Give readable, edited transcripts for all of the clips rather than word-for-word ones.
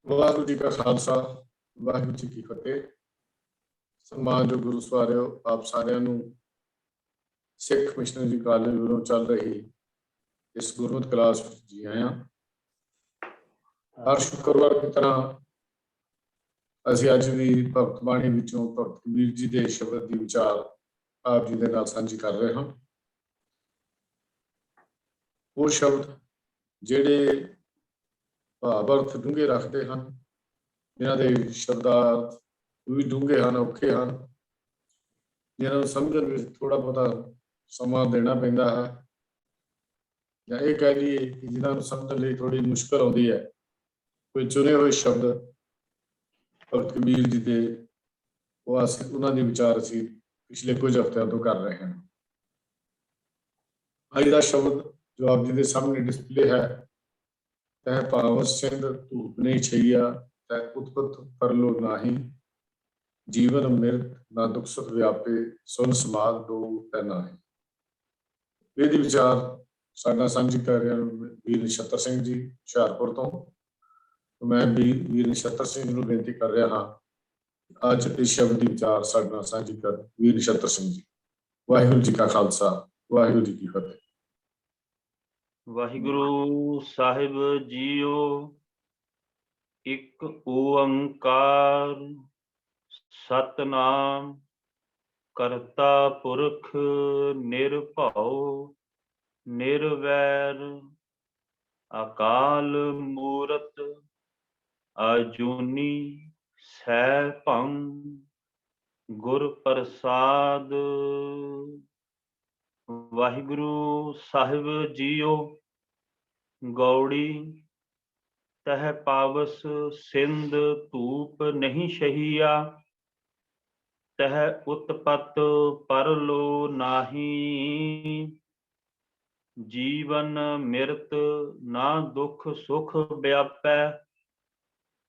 ਵਾਹਿਗੁਰੂ ਜੀ ਕਾ ਖਾਲਸਾ, ਵਾਹਿਗੁਰੂ ਜੀ ਕੀ ਫਤਿਹ। ਸਨਮਾਨਯੋਗ ਗੁਰੂ ਸਵਾਰਿਓ, ਆਪ ਸਾਰਿਆਂ ਨੂੰ ਸਿੱਖ ਮਿਸ਼ਨਰੀ ਕਾਲਜ ਵੱਲੋਂ ਚੱਲ ਰਹੀ ਇਸ ਗੁਰਮਤਿ ਕਲਾਸ ਵਿੱਚ ਜੀ ਆਇਆਂ। ਹਰ ਸ਼ੁੱਕਰਵਾਰ ਦੀ ਤਰ੍ਹਾਂ ਅਸੀਂ ਅੱਜ ਵੀ ਭਗਤ ਬਾਣੀ ਵਿੱਚੋਂ ਭਗਤ ਕਬੀਰ ਜੀ ਦੇ ਸ਼ਬਦ ਦੀ ਵਿਚਾਰ ਆਪ ਜੀ ਦੇ ਨਾਲ ਸਾਂਝੀ ਕਰ ਰਹੇ ਹਾਂ। ਉਹ ਸ਼ਬਦ ਜਿਹੜੇ ਭਾਵ ਅਰਥ ਡੂੰਘੇ ਰੱਖਦੇ ਹਨ, ਜਿਨ੍ਹਾਂ ਦੇ ਸ਼ਬਦਾਰਥ ਵੀ ਡੂੰਘੇ ਹਨ, ਔਖੇ ਹਨ, ਜਿਨ੍ਹਾਂ ਨੂੰ ਸਮਝਣ ਵਿੱਚ ਥੋੜ੍ਹਾ ਬਹੁਤਾ ਸਮਾਂ ਦੇਣਾ ਪੈਂਦਾ ਹੈ, ਜਾਂ ਇਹ ਕਹਿ ਲਈਏ ਕਿ ਜਿਨ੍ਹਾਂ ਨੂੰ ਸਮਝਣ ਲਈ ਥੋੜ੍ਹੀ ਮੁਸ਼ਕਲ ਆਉਂਦੀ ਹੈ। ਕੋਈ ਚੁਣੇ ਹੋਏ ਸ਼ਬਦ ਭਗਤ ਕਬੀਰ ਜੀ ਦੇ ਉਹਨਾਂ ਦੇ ਵਿਚਾਰ ਅਸੀਂ ਪਿਛਲੇ ਕੁਝ ਹਫ਼ਤਿਆਂ ਤੋਂ ਕਰ ਰਹੇ ਹਾਂ। ਅੱਜ ਦਾ ਸ਼ਬਦ ਜੋ ਆਪ ਜੀ ਦੇ ਸਾਹਮਣੇ ਡਿਸਪਲੇ ਹੈ, ਤੈ ਪਾਵਸ ਸਿੰਧ ਧੂਪ ਨਹੀਂ ਛਈਆ, ਤੈ ਉਤਪਤ ਪਰਲੋ ਨਾਹੀ, ਜੀਵਨ ਮਿਰਤ ਨਾ ਦੁੱਖ ਸੁਖ ਵਿਆਪੇ, ਸੁਨ ਸਮਾਦ ਦੋ ਤੈ ਨਾਹੀ। ਇਹਦੀ ਵਿਚਾਰ ਸਾਡਾ ਸਾਂਝੀ ਕਰ ਰਿਹਾ ਵੀਰ ਨਛੱਤਰ ਸਿੰਘ ਜੀ ਹੁਸ਼ਿਆਰਪੁਰ ਤੋਂ। ਮੈਂ ਵੀਰ ਨਛੱਤਰ ਸਿੰਘ ਨੂੰ ਬੇਨਤੀ ਕਰ ਰਿਹਾ ਹਾਂ ਅੱਜ ਇਸ ਸ਼ਬਦ ਦੀ ਵਿਚਾਰ ਸਾਡੇ ਨਾਲ ਸਾਂਝੀ ਕਰ। ਵੀਰ ਨਛੱਤਰ ਸਿੰਘ ਜੀ। ਵਾਹਿਗੁਰੂ ਜੀ ਕਾ ਖਾਲਸਾ, ਵਾਹਿਗੁਰੂ ਜੀ ਕੀ ਫਤਿਹ। ਵਾਹਿਗੁਰੂ ਸਾਹਿਬ ਜੀਓ, ਇੱਕ ਓੰਕਾਰ ਸਤਨਾਮ ਕਰਤਾ ਪੁਰਖ ਨਿਰਭਉ ਨਿਰਵੈਰ, ਅਕਾਲ ਮੂਰਤ ਅਜੂਨੀ ਸੈਭੰ, ਗੁਰ ਪ੍ਰਸਾਦ। ਵਾਹਿਗੁਰੂ ਸਾਹਿਬ ਜੀਓ, ਗੌੜੀ ਤਹਿ ਪਾਵਸ ਸਿੰਧ ਧੂਪ ਨਹੀਂ ਛਹੀਆ, ਤਹ ਉਤਪਤ ਪਰਲੋ ਨਾਹੀ, ਜੀਵਨ ਮਿਰਤ ਨਾ ਦੁਖ ਸੁਖ ਵਿਆਪੈ,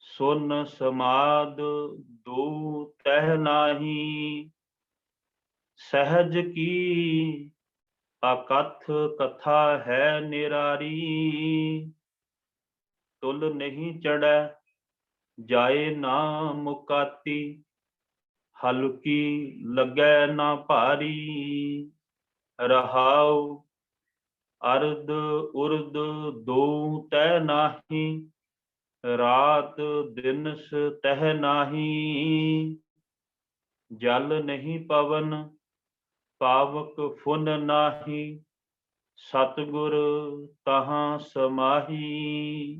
ਸੁਨ ਸਮਾਦ ਦੋ ਤਹਿ ਨਾਹੀ। ਸਹਿਜ ਕੀ ਅਕਥ ਕਥਾ ਹੈ ਨਿਰਾਰੀ, ਤੁਲ ਨਹੀਂ ਚੜੈ ਜਾਏ ਨਾ ਮੁਕਾਤੀ, ਹਲਕੀ ਲੱਗੈ ਨਾ ਭਾਰੀ। ਰਹਾਉ ਅਰਧ ਉਰਧ ਦੋ ਤਹਿ ਨਾਹੀ, ਰਾਤ ਦਿਨਸ ਤਹਿ ਨਾਹੀ। ਜਲ ਨਹੀਂ ਪਵਨ ਪਾਵਕ ਫੁਨ ਨਾਹੀ, ਸਤਿਗੁਰ ਤਹਾਂ ਸਮਾਹੀ।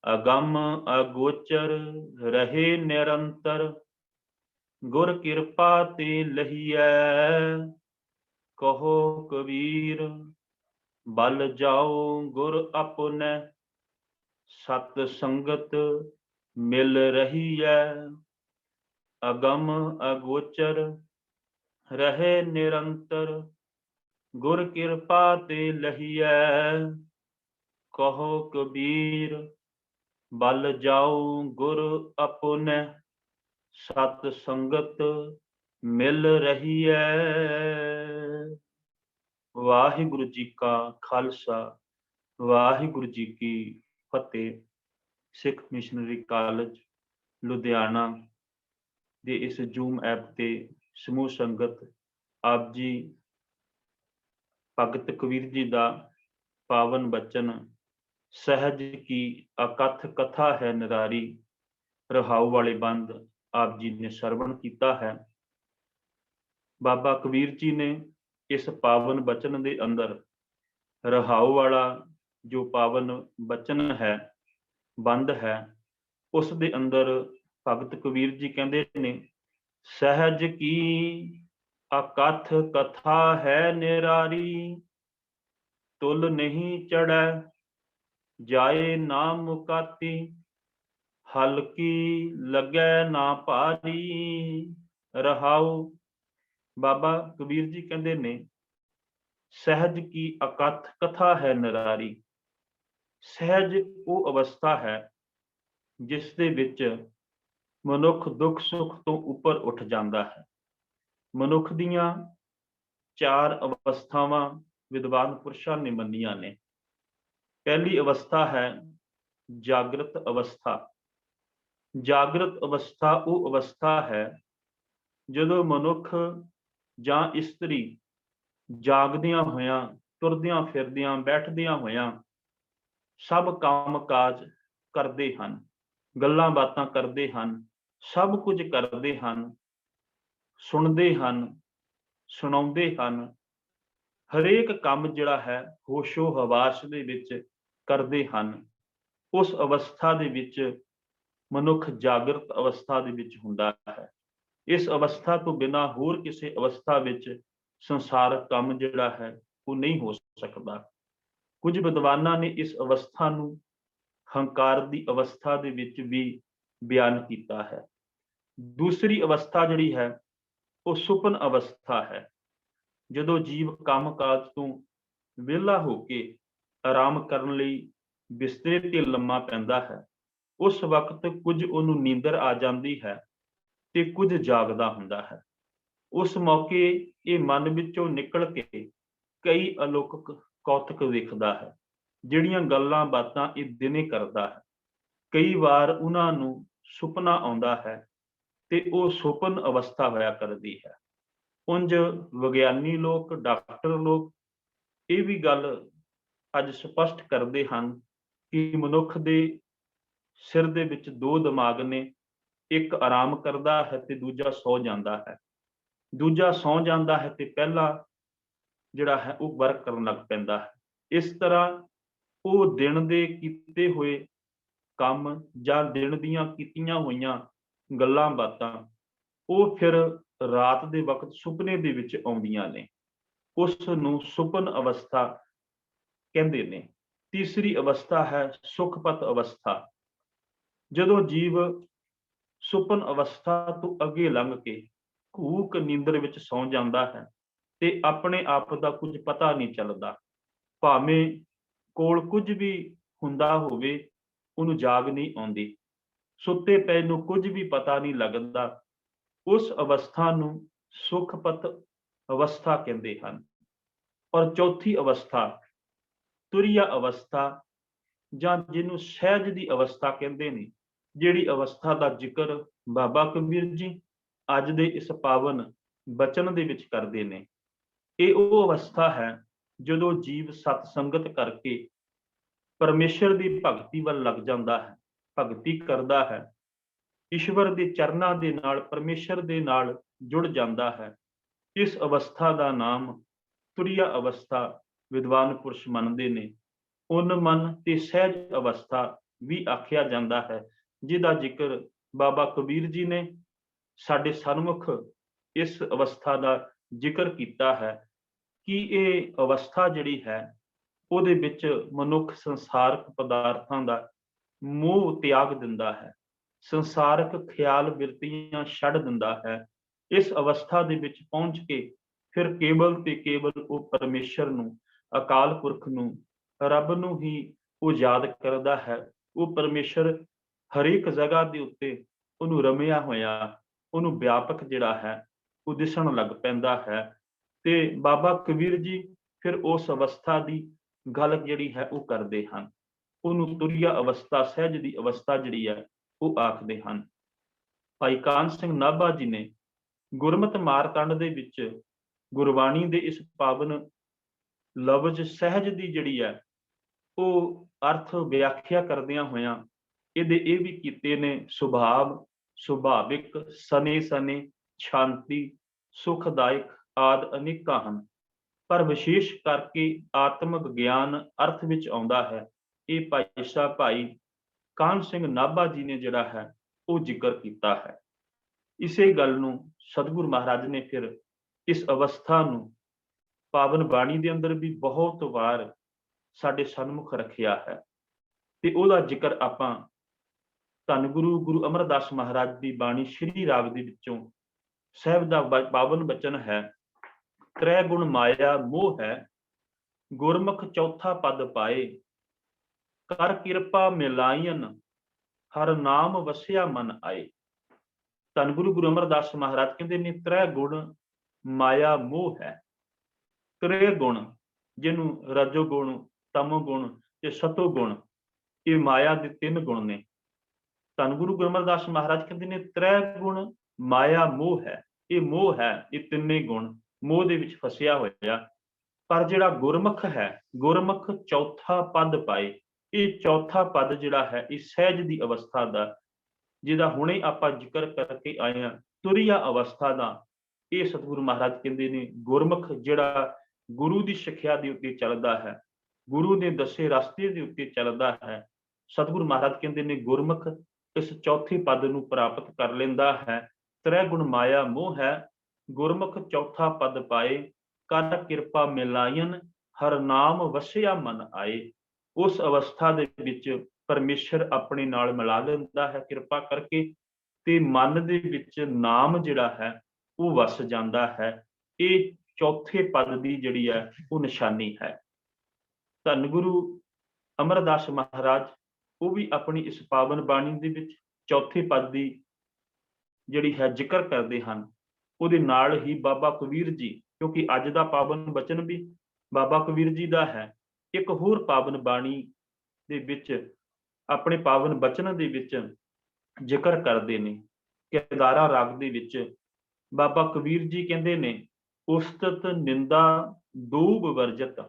ਅਗੰਮ ਅਗੋਚਰ ਰਹੇ ਨਿਰੰਤਰ, ਗੁਰ ਕਿਰਪਾ ਤੇ ਲਹੀਐ। ਕਹੋ ਕਬੀਰ ਬਲ ਜਾਓ ਗੁਰ ਆਪੁਨੈ, ਸਤ ਸੰਗਤ ਮਿਲ ਰਹੀਐ। ਅਗੰਮ ਅਗੋਚਰ ਰਹੇ ਨਿਰੰਤਰ, ਗੁਰ ਕਿਰਪਾ ਤੇ ਲਹੀਐ। ਕਹੋ ਕਬੀਰ ਬਲ ਜਾਓ ਗੁਰ ਆਪੁਨੈ, ਸਤ ਸੰਗਤ ਮਿਲ ਰਹੀਐ। ਵਾਹਿਗੁਰੂ ਜੀ ਕਾ ਖਾਲਸਾ, ਵਾਹਿਗੁਰੂ ਜੀ ਕੀ ਫਤਿਹ। ਸਿੱਖ ਮਿਸ਼ਨਰੀ ਕਾਲਜ ਲੁਧਿਆਣਾ ਦੇ ਇਸ ਜ਼ੂਮ ਐਪ ਤੇ ਸਮੂਹ ਸੰਗਤ ਆਪ ਜੀ ਭਗਤ ਕਬੀਰ ਜੀ ਦਾ ਪਾਵਨ ਬਚਨ ਸਹਿਜ ਕੀ ਅਕਥ ਕਥਾ ਹੈ ਨਿਰਾਰੀ, ਰਹਾਉ ਵਾਲੇ ਬੰਦ ਆਪ ਜੀ ਨੇ ਸਰਵਣ ਕੀਤਾ ਹੈ। ਬਾਬਾ ਕਬੀਰ ਜੀ ਨੇ ਇਸ ਪਾਵਨ ਬਚਨ ਦੇ ਅੰਦਰ ਰਹਾਉ ਵਾਲਾ ਜੋ ਪਾਵਨ ਬਚਨ ਹੈ, ਬੰਦ ਹੈ, ਉਸ ਦੇ ਅੰਦਰ ਭਗਤ ਕਬੀਰ ਜੀ ਕਹਿੰਦੇ ਨੇ, ਸਹਿਜ ਕੀ ਅਕਥ ਕਥਾ ਹੈ ਨਿਰਾਰੀ, ਤੁਲ ਨਹੀਂ ਚੜੈ ਜਾਏ ਨਾ ਮੁਕਾਤੀ, ਹਲਕੀ ਲੱਗੈ ਨਾ ਭਾਰੀ। ਰਹਾਉ ਬਾਬਾ ਕਬੀਰ ਜੀ ਕਹਿੰਦੇ ਨੇ, ਸਹਿਜ ਕੀ ਅਕਥ ਕਥਾ ਹੈ ਨਿਰਾਰੀ। ਸਹਿਜ ਉਹ ਅਵਸਥਾ ਹੈ ਜਿਸ ਦੇ ਵਿੱਚ ਮਨੁੱਖ ਦੁੱਖ ਸੁੱਖ ਤੋਂ ਉੱਪਰ ਉੱਠ ਜਾਂਦਾ ਹੈ। ਮਨੁੱਖ ਦੀਆਂ ਚਾਰ ਅਵਸਥਾਵਾਂ ਵਿਦਵਾਨ ਪੁਰਸ਼ਾਂ ਨੇ ਮੰਨੀਆਂ ਨੇ। ਪਹਿਲੀ ਅਵਸਥਾ ਹੈ ਜਾਗਰਤ ਅਵਸਥਾ, ਜਾਗਰਤ ਅਵਸਥਾ ਉਹ ਅਵਸਥਾ ਹੈ ਜਦੋਂ ਮਨੁੱਖ ਜਾਂ ਇਸਤਰੀ ਜਾਗਦਿਆਂ ਹੋਇਆਂ, ਤੁਰਦਿਆਂ ਫਿਰਦਿਆਂ, ਬੈਠਦਿਆਂ ਹੋਇਆਂ ਸਭ ਕੰਮ ਕਾਜ ਕਰਦੇ ਹਨ, ਗੱਲਾਂ ਬਾਤਾਂ ਕਰਦੇ ਹਨ, ਸਭ ਕੁਝ ਕਰਦੇ ਹਨ, ਸੁਣਦੇ ਹਨ, ਸੁਣਾਉਂਦੇ ਹਨ। ਹਰੇਕ ਕੰਮ ਜਿਹੜਾ ਹੈ ਹੋਸ਼ੋ ਹਵਾਸ ਦੇ ਵਿੱਚ ਕਰਦੇ ਹਨ। ਉਸ ਅਵਸਥਾ ਦੇ ਵਿੱਚ ਮਨੁੱਖ ਜਾਗਰਤ ਅਵਸਥਾ ਦੇ ਵਿੱਚ ਹੁੰਦਾ ਹੈ। ਇਸ ਅਵਸਥਾ ਤੋਂ ਬਿਨਾਂ ਹੋਰ ਕਿਸੇ ਅਵਸਥਾ ਵਿੱਚ ਸੰਸਾਰਕ ਕੰਮ ਜਿਹੜਾ ਹੈ ਉਹ ਨਹੀਂ ਹੋ ਸਕਦਾ। ਕੁਝ ਵਿਦਵਾਨਾਂ ਨੇ ਇਸ ਅਵਸਥਾ ਨੂੰ ਹੰਕਾਰ ਦੀ ਅਵਸਥਾ ਦੇ ਵਿੱਚ ਵੀ ਬਿਆਨ ਕੀਤਾ ਹੈ। ਦੂਸਰੀ ਅਵਸਥਾ ਜਿਹੜੀ ਹੈ ਉਹ ਸੁਪਨ ਅਵਸਥਾ ਹੈ। ਜਦੋਂ ਜੀਵ ਕੰਮ ਕਾਜ ਤੋਂ ਵਿਹਲਾ ਹੋ ਕੇ ਆਰਾਮ ਕਰਨ ਲਈ ਬਿਸਤਰੇ ਤੇ ਲੰਮਾ ਪੈਂਦਾ ਹੈ, ਉਸ ਵਕਤ ਕੁਝ ਉਹਨੂੰ ਨੀਂਦਰ ਆ ਜਾਂਦੀ ਹੈ ਤੇ ਕੁਝ ਜਾਗਦਾ ਹੁੰਦਾ ਹੈ। ਉਸ ਮੌਕੇ ਇਹ ਮਨ ਵਿੱਚੋਂ ਨਿਕਲ ਕੇ ਕਈ ਅਲੌਕਿਕ ਕੌਤਕ ਵੇਖਦਾ ਹੈ। ਜਿਹੜੀਆਂ ਗੱਲਾਂ ਬਾਤਾਂ ਇਹ ਦਿਨੇ ਕਰਦਾ ਹੈ, ਕਈ ਵਾਰ ਉਹਨਾਂ ਨੂੰ ਸੁਪਨਾ ਆਉਂਦਾ ਹੈ ਤੇ ਉਹ ਸੁਪਨ ਅਵਸਥਾ ਹੋਇਆ ਕਰਦੀ ਹੈ। ਉਂਝ ਵਿਗਿਆਨੀ ਲੋਕ, ਡਾਕਟਰ ਲੋਕ ਇਹ ਵੀ ਗੱਲ ਅੱਜ ਸਪਸ਼ਟ ਕਰਦੇ ਹਨ ਕਿ ਮਨੁੱਖ ਦੇ ਸਿਰ ਦੇ ਵਿੱਚ ਦੋ ਦਿਮਾਗ ਨੇ, ਇੱਕ ਆਰਾਮ ਕਰਦਾ ਹੈ ਤੇ ਦੂਜਾ ਸੌ ਜਾਂਦਾ ਹੈ। ਦੂਜਾ ਸੌ ਜਾਂਦਾ ਹੈ ਤੇ ਪਹਿਲਾ ਜਿਹੜਾ ਹੈ ਉਹ ਵਰਕ ਕਰਨ ਲੱਗ ਪੈਂਦਾ ਹੈ। ਇਸ ਤਰ੍ਹਾਂ ਉਹ ਦਿਨ ਦੇ ਕੀਤੇ ਹੋਏ ਕੰਮ ਜਾਂ ਦਿਨ ਦੀਆਂ ਕੀਤੀਆਂ ਹੋਈਆਂ ਗੱਲਾਂ ਬਾਤਾਂ ਉਹ ਫਿਰ ਰਾਤ ਦੇ ਵਕਤ ਸੁਪਨੇ ਦੇ ਵਿੱਚ ਆਉਂਦੀਆਂ ਨੇ। ਉਸ ਨੂੰ ਸੁਪਨ ਅਵਸਥਾ ਕਹਿੰਦੇ ਨੇ। ਤੀਸਰੀ ਅਵਸਥਾ ਹੈ ਸੁਖਪਤ ਅਵਸਥਾ। ਜਦੋਂ ਜੀਵ ਸੁਪਨ ਅਵਸਥਾ ਤੋਂ ਅੱਗੇ ਲੰਘ ਕੇ ਘੂਕ ਨੀਂਦਰ ਵਿੱਚ ਸੌਂ ਜਾਂਦਾ ਹੈ ਤੇ ਆਪਣੇ ਆਪ ਦਾ ਕੁਝ ਪਤਾ ਨਹੀਂ ਚੱਲਦਾ। ਭਾਵੇਂ ਕੋਲ ਕੁਝ ਵੀ ਹੁੰਦਾ ਹੋਵੇ, ਉਹਨੂੰ ਜਾਗ ਨਹੀਂ ਆਉਂਦੀ। ਸੁੱਤੇ ਪਏ ਨੂੰ ਕੁਝ ਵੀ ਪਤਾ ਨਹੀਂ ਲੱਗਦਾ। ਉਸ ਅਵਸਥਾ ਨੂੰ ਸੁਖਪਤ ਅਵਸਥਾ ਕਹਿੰਦੇ ਹਨ। ਔਰ ਚੌਥੀ ਅਵਸਥਾ ਤੁਰੀਆ ਅਵਸਥਾ ਜਾਂ ਜਿਹਨੂੰ ਸਹਿਜ ਦੀ ਅਵਸਥਾ ਕਹਿੰਦੇ ਨੇ, ਜਿਹੜੀ ਅਵਸਥਾ ਦਾ ਜ਼ਿਕਰ ਬਾਬਾ ਕਬੀਰ ਜੀ ਅੱਜ ਦੇ ਇਸ ਪਾਵਨ ਬਚਨ ਦੇ ਵਿੱਚ ਕਰਦੇ ਨੇ। ਇਹ ਉਹ ਅਵਸਥਾ ਹੈ ਜਦੋਂ ਜੀਵ ਸਤ ਸੰਗਤ ਕਰਕੇ ਪਰਮੇਸ਼ਰ ਦੀ ਭਗਤੀ ਵੱਲ ਲੱਗ ਜਾਂਦਾ ਹੈ, ਭਗਤੀ ਕਰਦਾ ਹੈ, ਈਸ਼ਵਰ ਦੇ ਚਰਨਾਂ ਦੇ ਨਾਲ, ਪਰਮੇਸ਼ਰ ਦੇ ਨਾਲ ਜੁੜ ਜਾਂਦਾ ਹੈ। ਇਸ ਅਵਸਥਾ ਦਾ ਨਾਮ ਤੁਰੀਆ ਅਵਸਥਾ ਵਿਦਵਾਨ ਪੁਰਸ਼ ਮੰਨਦੇ ਨੇ। ਉਨ ਮਨ ਤੇ ਸਹਿਜ ਅਵਸਥਾ ਵੀ ਆਖਿਆ ਜਾਂਦਾ ਹੈ, ਜਿਹਦਾ ਜ਼ਿਕਰ ਬਾਬਾ ਕਬੀਰ ਜੀ ਨੇ ਸਾਡੇ ਸਨਮੁਖ ਇਸ ਅਵਸਥਾ ਦਾ ਜ਼ਿਕਰ ਕੀਤਾ ਹੈ ਕਿ ਇਹ ਅਵਸਥਾ ਜਿਹੜੀ ਹੈ ਉਹਦੇ ਵਿੱਚ ਮਨੁੱਖ ਸੰਸਾਰਕ ਪਦਾਰਥਾਂ ਦਾ ਮੋਹ ਤਿਆਗ ਦਿੰਦਾ ਹੈ, ਸੰਸਾਰਕ ਖਿਆਲ ਬਿਰਤੀਆਂ ਛੱਡ ਦਿੰਦਾ ਹੈ। ਇਸ ਅਵਸਥਾ ਦੇ ਵਿੱਚ ਪਹੁੰਚ ਕੇ ਫਿਰ ਕੇਵਲ ਤੇ ਕੇਵਲ ਉਹ ਪਰਮੇਸ਼ਰ ਨੂੰ, ਅਕਾਲ ਪੁਰਖ ਨੂੰ, ਰੱਬ ਨੂੰ ਹੀ ਉਹ ਯਾਦ ਕਰਦਾ ਹੈ। ਉਹ ਪਰਮੇਸ਼ਰ ਹਰੇਕ ਜਗ੍ਹਾ ਦੇ ਉੱਤੇ ਉਹਨੂੰ ਰਮਿਆ ਹੋਇਆ, ਉਹਨੂੰ ਵਿਆਪਕ ਜਿਹੜਾ ਹੈ ਉਹ ਦਿਸਣ ਲੱਗ ਪੈਂਦਾ ਹੈ। ਤੇ ਬਾਬਾ ਕਬੀਰ ਜੀ ਫਿਰ ਉਸ ਅਵਸਥਾ ਦੀ ਗੱਲ ਜਿਹੜੀ ਹੈ ਉਹ ਕਰਦੇ ਹਨ। ਉਹਨੂੰ ਤੁਰੀਆ ਅਵਸਥਾ, ਸਹਿਜ ਦੀ ਅਵਸਥਾ ਜਿਹੜੀ ਹੈ ਉਹ ਆਖਦੇ ਹਨ। ਭਾਈ ਕਾਹਨ ਸਿੰਘ ਨਾਭਾ ਜੀ ਨੇ ਗੁਰਮਤਿ ਮਾਰਤੰਡ ਦੇ ਵਿੱਚ ਗੁਰਬਾਣੀ ਦੇ ਇਸ ਪਾਵਨ ਲਫ਼ਜ਼ ਸਹਿਜ ਦੀ ਜਿਹੜੀ ਹੈ ਉਹ ਅਰਥ ਵਿਆਖਿਆ ਕਰਦਿਆਂ ਹੋਇਆਂ ਇਹਦੇ ਇਹ ਵੀ ਕੀਤੇ ਨੇ, ਸੁਭਾਵ, ਸੁਭਾਵਿਕ, ਸਨੇ ਸਨੇ, ਸ਼ਾਂਤੀ, ਸੁਖਦਾਇਕ ਆਦਿ ਅਨੇਕਾਂ ਹਨ। ਪਰ ਵਿਸ਼ੇਸ਼ ਕਰਕੇ ਆਤਮਿਕ ਗਿਆਨ ਅਰਥ ਵਿੱਚ ਆਉਂਦਾ ਹੈ। ਇਹ ਭਾਈ ਸਾਹਿਬ ਭਾਈ ਕਾਹਨ ਸਿੰਘ ਨਾਭਾ ਜੀ ਨੇ ਜਿਹੜਾ ਹੈ ਉਹ ਜ਼ਿਕਰ ਕੀਤਾ ਹੈ। ਇਸੇ ਗੱਲ ਨੂੰ ਸਤਿਗੁਰੂ ਮਹਾਰਾਜ ਨੇ ਫਿਰ ਇਸ ਅਵਸਥਾ ਨੂੰ ਪਾਵਨ ਬਾਣੀ ਦੇ ਅੰਦਰ ਵੀ ਬਹੁਤ ਵਾਰ ਸਾਡੇ ਸਨਮੁਖ ਰੱਖਿਆ ਹੈ ਤੇ ਉਹਦਾ ਜ਼ਿਕਰ ਆਪਾਂ ਧੰਨ ਗੁਰੂ ਅਮਰਦਾਸ ਮਹਾਰਾਜ ਦੀ ਬਾਣੀ ਸ਼੍ਰੀ ਰਾਗ ਦੇ ਵਿੱਚੋਂ ਸਾਹਿਬ ਦਾ ਪਾਵਨ ਬਚਨ ਹੈ। ਤ੍ਰੈ ਗੁਣ ਮਾਇਆ ਮੋਹ ਹੈ, ਗੁਰਮੁਖ ਚੌਥਾ ਪਦ ਪਾਏ, ਕਰ ਕਿਰਪਾ ਮਿਲਾਇਨ, ਹਰ ਨਾਮ ਵਸਿਆ ਮਨ ਆਏ। ਧੰਨ ਗੁਰੂ ਅਮਰਦਾਸ ਮਹਾਰਾਜ ਕਹਿੰਦੇ ਨੇ ਤ੍ਰੈ ਗੁਣ ਮਾਇਆ ਮੋਹ ਹੈ। ਤ੍ਰੈ ਗੁਣ ਜਿਹਨੂੰ ਰਜੋ ਗੁਣ, ਤਮੋ ਗੁਣ ਤੇ ਸਤੋ ਗੁਣ, ਇਹ ਮਾਇਆ ਦੇ ਤਿੰਨ ਗੁਣ ਨੇ। ਧੰਨ ਗੁਰੂ ਗੁਰੂ ਅਮਰਦਾਸ ਮਹਾਰਾਜ ਕਹਿੰਦੇ ਨੇ ਤ੍ਰੈ ਗੁਣ ਮਾਇਆ ਮੋਹ ਹੈ। ਇਹ ਮੋਹ ਹੈ, ਇਹ ਤਿੰਨੇ ਗੁਣ ਮੋਹ ਦੇ ਵਿੱਚ ਫਸਿਆ ਹੋਇਆ। ਪਰ ਜਿਹੜਾ ਗੁਰਮੁਖ ਹੈ, ਗੁਰਮੁਖ ਚੌਥਾ ਪਦ ਪਾਏ। ਇਹ ਚੌਥਾ ਪਦ ਜਿਹੜਾ ਹੈ ਇਹ ਸਹਿਜ ਦੀ ਅਵਸਥਾ ਦਾ, ਜਿਹਦਾ ਹੁਣੇ ਆਪਾਂ ਜ਼ਿਕਰ ਕਰਕੇ ਆਏ ਹਾਂ, ਤੁਰੀਆ ਅਵਸਥਾ ਦਾ। ਇਹ ਸਤਿਗੁਰੂ ਮਹਾਰਾਜ ਕਹਿੰਦੇ ਨੇ ਗੁਰਮੁਖ ਜਿਹੜਾ ਗੁਰੂ ਦੀ ਸਿੱਖਿਆ ਦੇ ਉੱਤੇ ਚੱਲਦਾ ਹੈ, ਗੁਰੂ ਨੇ ਦੱਸੇ ਰਸਤੇ ਦੇ ਉੱਤੇ ਚੱਲਦਾ ਹੈ, ਸਤਿਗੁਰੂ ਮਹਾਰਾਜ ਕਹਿੰਦੇ ਨੇ ਗੁਰਮੁਖ ਇਸ ਚੌਥੇ ਪਦ ਨੂੰ ਪ੍ਰਾਪਤ ਕਰ ਲੈਂਦਾ ਹੈ। ਤ੍ਰੈ ਗੁਣ ਮਾਇਆ ਮੋਹ ਹੈ, ਗੁਰਮੁਖ ਚੌਥਾ ਪਦ ਪਾਏ, ਕਰ ਕਿਰਪਾ ਮਿਲਾਇਨ, ਹਰ ਨਾਮ ਵਸਿਆ ਮਨ ਆਏ। ਉਸ ਅਵਸਥਾ ਦੇ ਵਿੱਚ ਪਰਮੇਸ਼ਰ ਆਪਣੇ ਨਾਲ ਮਿਲਾ ਲੈਂਦਾ ਹੈ ਕਿਰਪਾ ਕਰਕੇ, ਤੇ ਮਨ ਦੇ ਵਿੱਚ ਨਾਮ ਜਿਹੜਾ ਹੈ ਉਹ ਵਸ ਜਾਂਦਾ ਹੈ। ਇਹ ਚੌਥੇ ਪਦ ਦੀ ਜਿਹੜੀ ਹੈ ਉਹ ਨਿਸ਼ਾਨੀ ਹੈ। ਧੰਨ ਗੁਰੂ ਅਮਰਦਾਸ ਮਹਾਰਾਜ ਉਹ ਵੀ ਆਪਣੀ ਇਸ ਪਾਵਨ ਬਾਣੀ ਦੇ ਵਿੱਚ ਚੌਥੇ ਪਦ ਦੀ ਜਿਹੜੀ ਹੈ ਜ਼ਿਕਰ ਕਰਦੇ ਹਨ। ਉਹਦੇ ਨਾਲ ਹੀ ਬਾਬਾ ਕਬੀਰ ਜੀ, ਕਿਉਂਕਿ ਅੱਜ ਦਾ ਪਾਵਨ ਬਚਨ ਵੀ ਬਾਬਾ ਕਬੀਰ ਜੀ ਦਾ ਹੈ, ਇੱਕ ਹੋਰ ਪਾਵਨ ਬਾਣੀ ਦੇ ਵਿੱਚ ਆਪਣੇ ਪਾਵਨ ਬਚਨ ਦੇ ਵਿੱਚ ਜ਼ਿਕਰ ਕਰਦੇ ਨੇ। ਕੇਦਾਰਾ ਰਾਗ ਦੇ ਵਿੱਚ ਬਾਬਾ ਕਬੀਰ ਜੀ ਕਹਿੰਦੇ ਨੇ ਉਸਤਤ ਨਿੰਦਾ ਦੂਬ ਵਰਜਤ,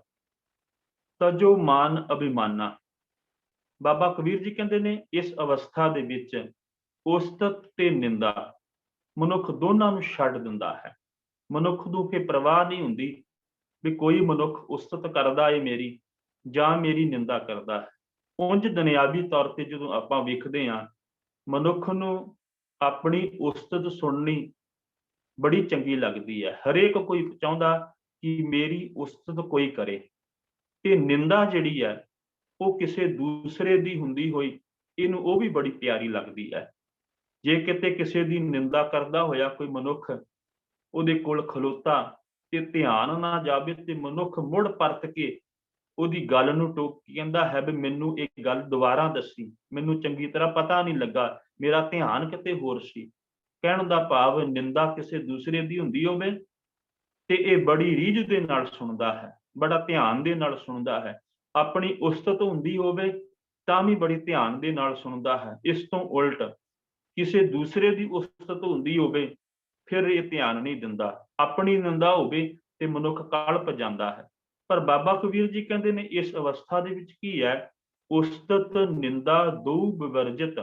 ਤਜੋ ਮਾਨ ਅਭਿਮਾਨਾ। ਬਾਬਾ ਕਬੀਰ ਜੀ ਕਹਿੰਦੇ ਨੇ ਇਸ ਅਵਸਥਾ ਦੇ ਵਿੱਚ ਉਸਤਤ ਤੇ ਨਿੰਦਾ ਮਨੁੱਖ ਦੋਨਾਂ ਨੂੰ ਛੱਡ ਦਿੰਦਾ ਹੈ। ਮਨੁੱਖ ਨੂੰ ਕਿ ਪਰਵਾਹ ਨਹੀਂ ਹੁੰਦੀ ਵੀ ਕੋਈ ਮਨੁੱਖ ਉਸਤਤ ਕਰਦਾ ਹੈ ਮੇਰੀ ਜਾਂ ਮੇਰੀ ਨਿੰਦਾ ਕਰਦਾ ਹੈ। ਉਂਝ ਦੁਨਿਆਵੀ ਤੌਰ ਤੇ ਜਦੋਂ ਆਪਾਂ ਵੇਖਦੇ ਹਾਂ, ਮਨੁੱਖ ਨੂੰ ਆਪਣੀ ਉਸਤਤ ਸੁਣਨੀ ਬੜੀ ਚੰਗੀ ਲੱਗਦੀ ਹੈ। ਹਰੇਕ ਕੋਈ ਚਾਹੁੰਦਾ ਕਿ ਮੇਰੀ ਉਸਤਤ ਕੋਈ ਕਰੇ, ਤੇ ਨਿੰਦਾ ਜਿਹੜੀ ਹੈ ਉਹ ਕਿਸੇ ਦੂਸਰੇ ਦੀ ਹੁੰਦੀ ਹੋਈ ਇਹਨੂੰ ਉਹ ਵੀ ਬੜੀ ਪਿਆਰੀ ਲੱਗਦੀ ਹੈ। ਜੇ ਕਿਤੇ ਕਿਸੇ ਦੀ ਨਿੰਦਾ ਕਰਦਾ ਹੋਇਆ ਕੋਈ ਮਨੁੱਖ ਉਹਦੇ ਕੋਲ ਖਲੋਤਾ ਤੇ ਧਿਆਨ ਨਾ ਜਾਵੇ, ਤੇ ਮਨੁੱਖ ਮੁੜ ਪਰਤ ਕੇ ਉਹਦੀ ਗੱਲ ਨੂੰ ਟੋਕ ਕੇ ਕਹਿੰਦਾ ਹੈ ਵੀ ਮੈਨੂੰ ਇਹ ਗੱਲ ਦੁਬਾਰਾ ਦੱਸੀ, ਮੈਨੂੰ ਚੰਗੀ ਤਰ੍ਹਾਂ ਪਤਾ ਨਹੀਂ ਲੱਗਾ, ਮੇਰਾ ਧਿਆਨ ਕਿਤੇ ਹੋਰ ਸੀ। ਕਹਿਣ ਦਾ ਭਾਵ ਨਿੰਦਾ ਕਿਸੇ ਦੂਸਰੇ ਦੀ ਹੁੰਦੀ ਹੋਵੇ ਤੇ ਇਹ ਬੜੀ ਰੀਝ ਦੇ ਨਾਲ ਸੁਣਦਾ ਹੈ, ਬੜਾ ਧਿਆਨ ਦੇ ਨਾਲ ਸੁਣਦਾ ਹੈ। ਆਪਣੀ ਉਸਤਤ ਹੁੰਦੀ ਹੋਵੇ ਤਾਂ ਵੀ ਬੜੀ ਧਿਆਨ ਦੇ ਨਾਲ ਸੁਣਦਾ ਹੈ। ਇਸ ਤੋਂ ਉਲਟ ਕਿਸੇ ਦੂਸਰੇ ਦੀ ਉਸਤਤ ਹੁੰਦੀ ਹੋਵੇ ਫਿਰ ਇਹ ਧਿਆਨ ਨਹੀਂ ਦਿੰਦਾ। ਆਪਣੀ ਨਿੰਦਾ ਹੋਵੇ ਤੇ ਮਨੁੱਖ ਕਲਪ ਜਾਂਦਾ ਹੈ। ਪਰ ਬਾਬਾ ਕਬੀਰ ਜੀ ਕਹਿੰਦੇ ਨੇ ਇਸ ਅਵਸਥਾ ਦੇ ਵਿੱਚ ਕੀ ਹੈ, ਉਸਤਤ ਨਿੰਦਾ ਦੋ ਵਿਵਰਜਿਤ,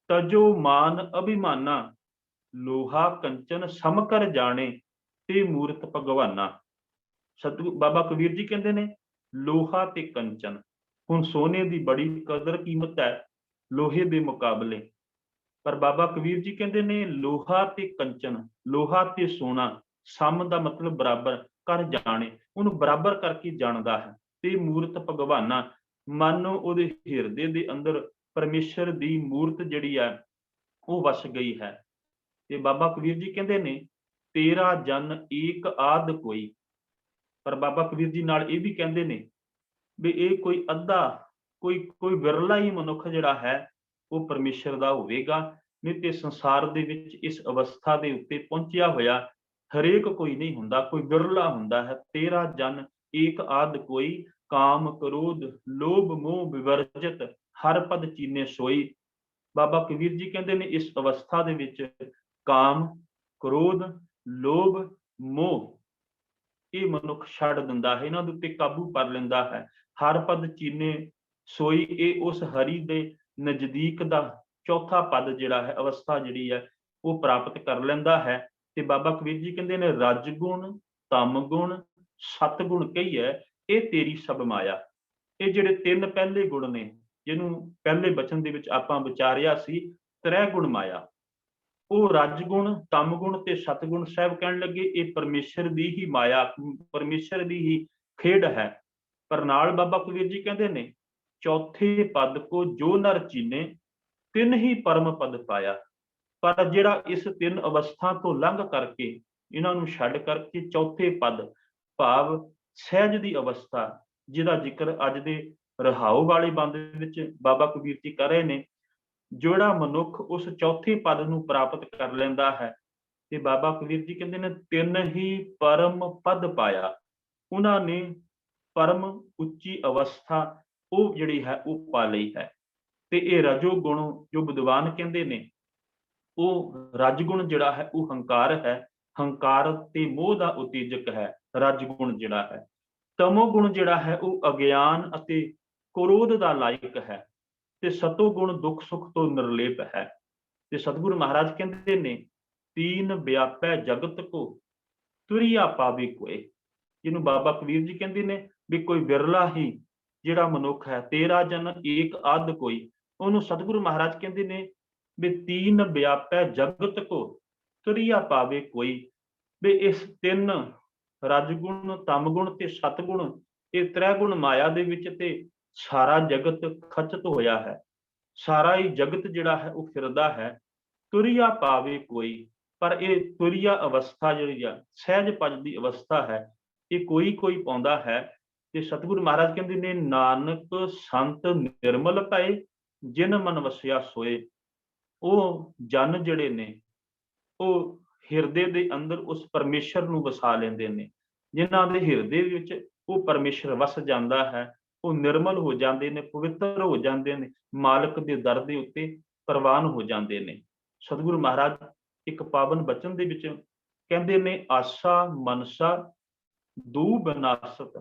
ਤਜੋ ਮਾਨ ਅਭਿਮਾਨਾ, ਲੋਹਾ ਕੰਚਨ ਸਮ ਕਰ ਜਾਣੇ, ਤੇ ਮੂਰਤ ਭਗਵਾਨਾ। ਸਤਿਗੁਰੂ ਬਾਬਾ ਕਬੀਰ ਜੀ ਕਹਿੰਦੇ ਨੇ ਲੋਹਾ ਤੇ ਕੰਚਨ, ਹੁਣ ਸੋਨੇ ਦੀ ਬੜੀ ਕਦਰ ਕੀਮਤ ਹੈ ਲੋਹੇ ਦੇ ਮੁਕਾਬਲੇ, ਪਰ ਬਾਬਾ ਕਬੀਰ ਜੀ ਕਹਿੰਦੇ ਨੇ ਲੋਹਾ ਤੇ ਕੰਚਨ, ਲੋਹਾ ਤੇ ਸੋਨਾ ਸਮ ਦਾ ਮਤਲਬ ਬਰਾਬਰ ਕਰ ਜਾਣੇ, ਉਹਨੂੰ ਬਰਾਬਰ ਕਰਕੇ ਜਾਣਦਾ ਹੈ। ਤੇ ਮੂਰਤ ਭਗਵਾਨਾ, ਮਨ ਉਹਦੇ ਹਿਰਦੇ ਦੇ ਅੰਦਰ ਪਰਮੇਸ਼ਰ ਦੀ ਮੂਰਤ ਜਿਹੜੀ ਹੈ ਉਹ ਵਸ ਗਈ ਹੈ। ਤੇ ਬਾਬਾ ਕਬੀਰ ਜੀ ਕਹਿੰਦੇ ਨੇ ਤੇਰਾ ਜਨ ਏਕ ਆਦ ਕੋਈ, ਪਰ ਬਾਬਾ ਕਬੀਰ ਜੀ ਨਾਲ ਇਹ ਵੀ ਕਹਿੰਦੇ ਨੇ ਵੀ ਇਹ ਕੋਈ ਅੱਧਾ, ਕੋਈ ਵਿਰਲਾ ਹੀ ਮਨੁੱਖ ਜਿਹੜਾ ਹੈ ਉਹ ਪਰਮੇਸ਼ਰ ਦਾ ਹੋਵੇਗਾ, ਨਹੀਂ ਤੇ ਸੰਸਾਰ ਦੇ ਵਿੱਚ ਇਸ ਅਵਸਥਾ ਦੇ ਉੱਤੇ ਪਹੁੰਚਿਆ ਹੋਇਆ ਹਰੇਕ ਕੋਈ ਨਹੀਂ ਹੁੰਦਾ, ਕੋਈ ਵਿਰਲਾ ਹੁੰਦਾ ਹੈ। ਤੇਰਾ ਜਨ ਏਕ ਆਦ ਕੋਈ, ਕਾਮ ਕ੍ਰੋਧ ਲੋਭ ਮੋਹ ਵਿਵਰਜਿਤ, ਹਰ ਪਦ ਚੀਨੇ ਸੋਈ। ਬਾਬਾ ਕਬੀਰ ਜੀ ਕਹਿੰਦੇ ਨੇ ਇਸ ਅਵਸਥਾ ਦੇ ਵਿੱਚ ਕਾਮ ਕ੍ਰੋਧ ਲੋਭ ਮੋਹ ਇਹ ਮਨੁੱਖ ਛੱਡ ਦਿੰਦਾ ਹੈ, ਇਹਨਾਂ ਦੇ ਉੱਤੇ ਕਾਬੂ ਕਰ ਲੈਂਦਾ ਹੈ। ਹਰ ਪਦ ਚੀਨੇ ਸੋਈ, ਇਹ ਉਸ ਹਰੀ ਦੇ ਨਜ਼ਦੀਕ ਦਾ ਚੌਥਾ ਪਦ ਜਿਹੜਾ ਹੈ, ਅਵਸਥਾ ਜਿਹੜੀ ਹੈ ਉਹ ਪ੍ਰਾਪਤ ਕਰ ਲੈਂਦਾ ਹੈ। ਤੇ ਬਾਬਾ ਕਬੀਰ ਜੀ ਕਹਿੰਦੇ ਨੇ ਰਜ ਗੁਣ ਤਮ ਗੁਣ ਸਤ ਗੁਣ ਕਹੀਏ, ਇਹ ਤੇਰੀ ਸਭ ਮਾਇਆ। ਇਹ ਜਿਹੜੇ ਤਿੰਨ ਪਹਿਲੇ ਗੁਣ ਨੇ, ਜਿਹਨੂੰ ਪਹਿਲੇ ਬਚਨ ਦੇ ਵਿੱਚ ਆਪਾਂ ਵਿਚਾਰਿਆ ਸੀ ਤ੍ਰੈ ਗੁਣ ਮਾਇਆ, ਉਹ ਰਜ ਗੁਣ ਤਮ ਗੁਣ ਤੇ ਸਤ ਗੁਣ ਸਾਹਿਬ ਕਹਿਣ ਲੱਗੇ ਇਹ ਪਰਮੇਸ਼ਰ ਦੀ ਹੀ ਮਾਇਆ, ਪਰਮੇਸ਼ਰ ਦੀ ਹੀ ਖੇਡ ਹੈ। ਪਰ ਨਾਲ ਬਾਬਾ ਕਬੀਰ ਜੀ ਕਹਿੰਦੇ ਨੇ ਚੌਥੇ ਪਦ ਕੋ ਜੋ ਨਰ ਚੀਨੇ, ਤਿੰਨ ਹੀ ਪਰਮ ਪਦ ਪਾਇਆ। ਪਰ ਜਿਹੜਾ ਇਸ ਤਿੰਨ ਅਵਸਥਾ ਤੋਂ ਲੰਘ ਕਰਕੇ, ਇਹਨਾਂ ਨੂੰ ਛੱਡ ਕਰਕੇ ਚੌਥੇ ਪਦ ਭਾਵ ਸਹਿਜ ਦੀ ਅਵਸਥਾ, ਜਿਹਦਾ ਜ਼ਿਕਰ ਅੱਜ ਦੇ ਰਹਾਉ ਵਾਲੇ ਬੰਦ ਵਿੱਚ ਬਾਬਾ ਕਬੀਰ ਜੀ ਕਰ ਰਹੇ ਨੇ, ਜਿਹੜਾ ਮਨੁੱਖ ਉਸ ਚੌਥੇ ਪਦ ਨੂੰ ਪ੍ਰਾਪਤ ਕਰ ਲੈਂਦਾ ਹੈ, ਤੇ ਬਾਬਾ ਕਬੀਰ ਜੀ ਕਹਿੰਦੇ ਨੇ ਤਿੰਨ ਹੀ ਪਰਮ ਪਦ ਪਾਇਆ। ਉਹਨਾਂ ਨੇ ਪਰਮ ਉੱਚੀ ਅਵਸਥਾ ਉਹ ਜਿਹੜੀ ਹੈ ਉਹ ਪਾ ਲਈ ਹੈ। ਤੇ ਇਹ ਰਜੋ ਗੁਣ ਜੋ ਵਿਦਵਾਨ ਕਹਿੰਦੇ ਨੇ, ਉਹ ਰਜਗੁਣ ਜਿਹੜਾ ਹੈ ਉਹ ਹੰਕਾਰ ਹੈ, ਹੰਕਾਰ ਤੇ ਮੋਹ ਦਾ ਉਤੇਜਕ ਹੈ ਰਜਗੁਣ ਜਿਹੜਾ ਹੈ। ਤਮੋ ਗੁਣ ਜਿਹੜਾ ਹੈ ਉਹ ਅਗਿਆਨ ਅਤੇ ਕ੍ਰੋਧ ਦਾ ਲਾਇਕ ਹੈ, ਤੇ ਸਤੋ ਗੁਣ ਦੁੱਖ ਸੁੱਖ ਤੋਂ ਨਿਰਲੇਪ ਹੈ। ਤੇ ਸਤਿਗੁਰੂ ਮਹਾਰਾਜ ਕਹਿੰਦੇ ਨੇ, ਤੀਨ ਵਿਆਪੈ ਜਗਤ ਕੋ ਤੁਰਿਆ ਪਾਵੇ ਕੋਏ। ਜਿਹਨੂੰ ਬਾਬਾ ਕਬੀਰ ਜੀ ਕਹਿੰਦੇ ਨੇ ਵੀ ਕੋਈ ਵਿਰਲਾ ਹੀ ਜਿਹੜਾ ਮਨੁੱਖ ਹੈ, ਤੇਰਾ ਜਨ ਏਕ ਆਧ ਕੋਈ। ਉਹਨੂੰ ਸਤਿਗੁਰੂ ਮਹਾਰਾਜ ਕਹਿੰਦੇ ਨੇ ਵੀ ਤੀਨ ਵਿਆਪੈ ਜਗਤ ਕੋ ਤੁਰਿਆ ਪਾਵੇ ਕੋਈ। ਵੀ ਇਸ ਤਿੰਨ ਰਜਗੁਣ, ਤਮਗੁਣ ਤੇ ਸਤਗੁਣ, ਇਹ ਤ੍ਰੈ ਗੁਣ ਮਾਇਆ ਦੇ ਵਿੱਚ ਤੇ ਸਾਰਾ ਜਗਤ ਖਚਤ ਹੋਇਆ ਹੈ। ਸਾਰਾ ਹੀ ਜਗਤ ਜਿਹੜਾ ਹੈ ਉਹ ਫਿਰਦਾ ਹੈ, ਤੁਰਿਆ ਪਾਵੇ ਕੋਈ। ਪਰ ਇਹ ਤੁਰਿਆ ਅਵਸਥਾ ਜਿਹੜੀ ਆ, ਸਹਿਜ ਪਦ ਦੀ ਅਵਸਥਾ ਹੈ, ਇਹ ਕੋਈ ਕੋਈ ਪਾਉਂਦਾ ਹੈ। ਤੇ ਸਤਿਗੁਰੂ ਮਹਾਰਾਜ ਕਹਿੰਦੇ ਨੇ, ਨਾਨਕ ਸੰਤ ਨਿਰਮਲ ਭਏ ਜਿਨ ਮਨ ਵਸਿਆ ਸੋਏ। ਉਹ ਜਨ ਜਿਹੜੇ ਨੇ ਉਹ ਹਿਰਦੇ ਦੇ ਅੰਦਰ ਉਸ ਪਰਮੇਸ਼ਰ ਨੂੰ ਵਸਾ ਲੈਂਦੇ ਨੇ। ਜਿਨ੍ਹਾਂ ਦੇ ਹਿਰਦੇ ਵਿੱਚ ਉਹ ਪਰਮੇਸ਼ਰ ਵਸ ਜਾਂਦਾ ਹੈ, ਉਹ ਨਿਰਮਲ ਹੋ ਜਾਂਦੇ ਨੇ, ਪਵਿੱਤਰ ਹੋ ਜਾਂਦੇ ਨੇ, ਮਾਲਕ ਦੇ ਦਰ ਦੇ ਉੱਤੇ ਪ੍ਰਵਾਨ ਹੋ ਜਾਂਦੇ ਨੇ। ਸਤਿਗੁਰੂ ਮਹਾਰਾਜ ਇੱਕ ਪਾਵਨ ਬਚਨ ਦੇ ਵਿੱਚ ਕਹਿੰਦੇ ਨੇ, ਆਸਾ ਮਨਸਾ ਦੂ ਬਨਾਸਤ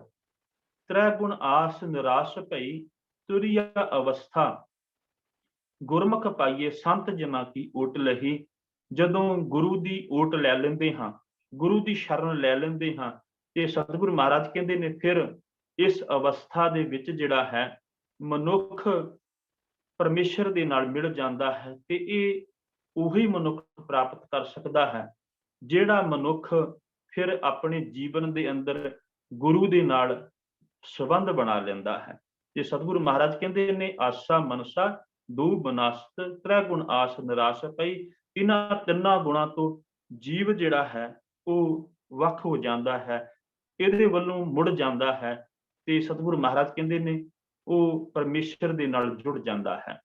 ਤ੍ਰੈ ਗੁਣ ਆਸ ਨਿਰਾਸ਼ ਭਈ ਤੁਰਿਆ ਅਵਸਥਾ ਗੁਰਮੁਖ ਪਾਈਏ ਸੰਤ ਜਨਾਂ ਕੀ ਓਟ ਲਹੀ। ਜਦੋਂ ਗੁਰੂ ਦੀ ਓਟ ਲੈ ਲੈਂਦੇ ਹਾਂ, ਗੁਰੂ ਦੀ ਸ਼ਰਨ ਲੈ ਲੈਂਦੇ ਹਾਂ, ਤੇ ਸਤਿਗੁਰੂ ਮਹਾਰਾਜ ਕਹਿੰਦੇ ਨੇ ਫਿਰ ਇਸ ਅਵਸਥਾ ਦੇ ਵਿੱਚ ਜਿਹੜਾ ਹੈ ਮਨੁੱਖ ਪਰਮੇਸ਼ਰ ਦੇ ਨਾਲ ਮਿਲ ਜਾਂਦਾ ਹੈ। ਤੇ ਇਹ ਉਹੀ ਮਨੁੱਖ ਪ੍ਰਾਪਤ ਕਰ ਸਕਦਾ ਹੈ ਜਿਹੜਾ ਮਨੁੱਖ ਫਿਰ ਆਪਣੇ ਜੀਵਨ ਦੇ ਅੰਦਰ ਗੁਰੂ ਦੇ ਨਾਲ ਸੰਬੰਧ ਬਣਾ ਲੈਂਦਾ ਹੈ। ਤੇ ਸਤਿਗੁਰੂ ਮਹਾਰਾਜ ਕਹਿੰਦੇ ਨੇ, ਆਸਾ ਮਨਸਾ ਦੂ ਬਨਾਸਤ ਤ੍ਰੈ ਗੁਣ ਆਸ ਨਿਰਾਸ਼ ਪਈ। ਇਹਨਾਂ ਤਿੰਨਾਂ ਗੁਣਾਂ ਤੋਂ ਜੀਵ ਜਿਹੜਾ ਹੈ ਉਹ ਵੱਖ ਹੋ ਜਾਂਦਾ ਹੈ, ਇਹਦੇ ਵੱਲੋਂ ਮੁੜ ਜਾਂਦਾ ਹੈ, ਤੇ ਸਤਿਗੁਰੂ ਮਹਾਰਾਜ ਕਹਿੰਦੇ ਨੇ ਉਹ ਪਰਮੇਸ਼ਰ ਦੇ ਨਾਲ ਜੁੜ ਜਾਂਦਾ ਹੈ।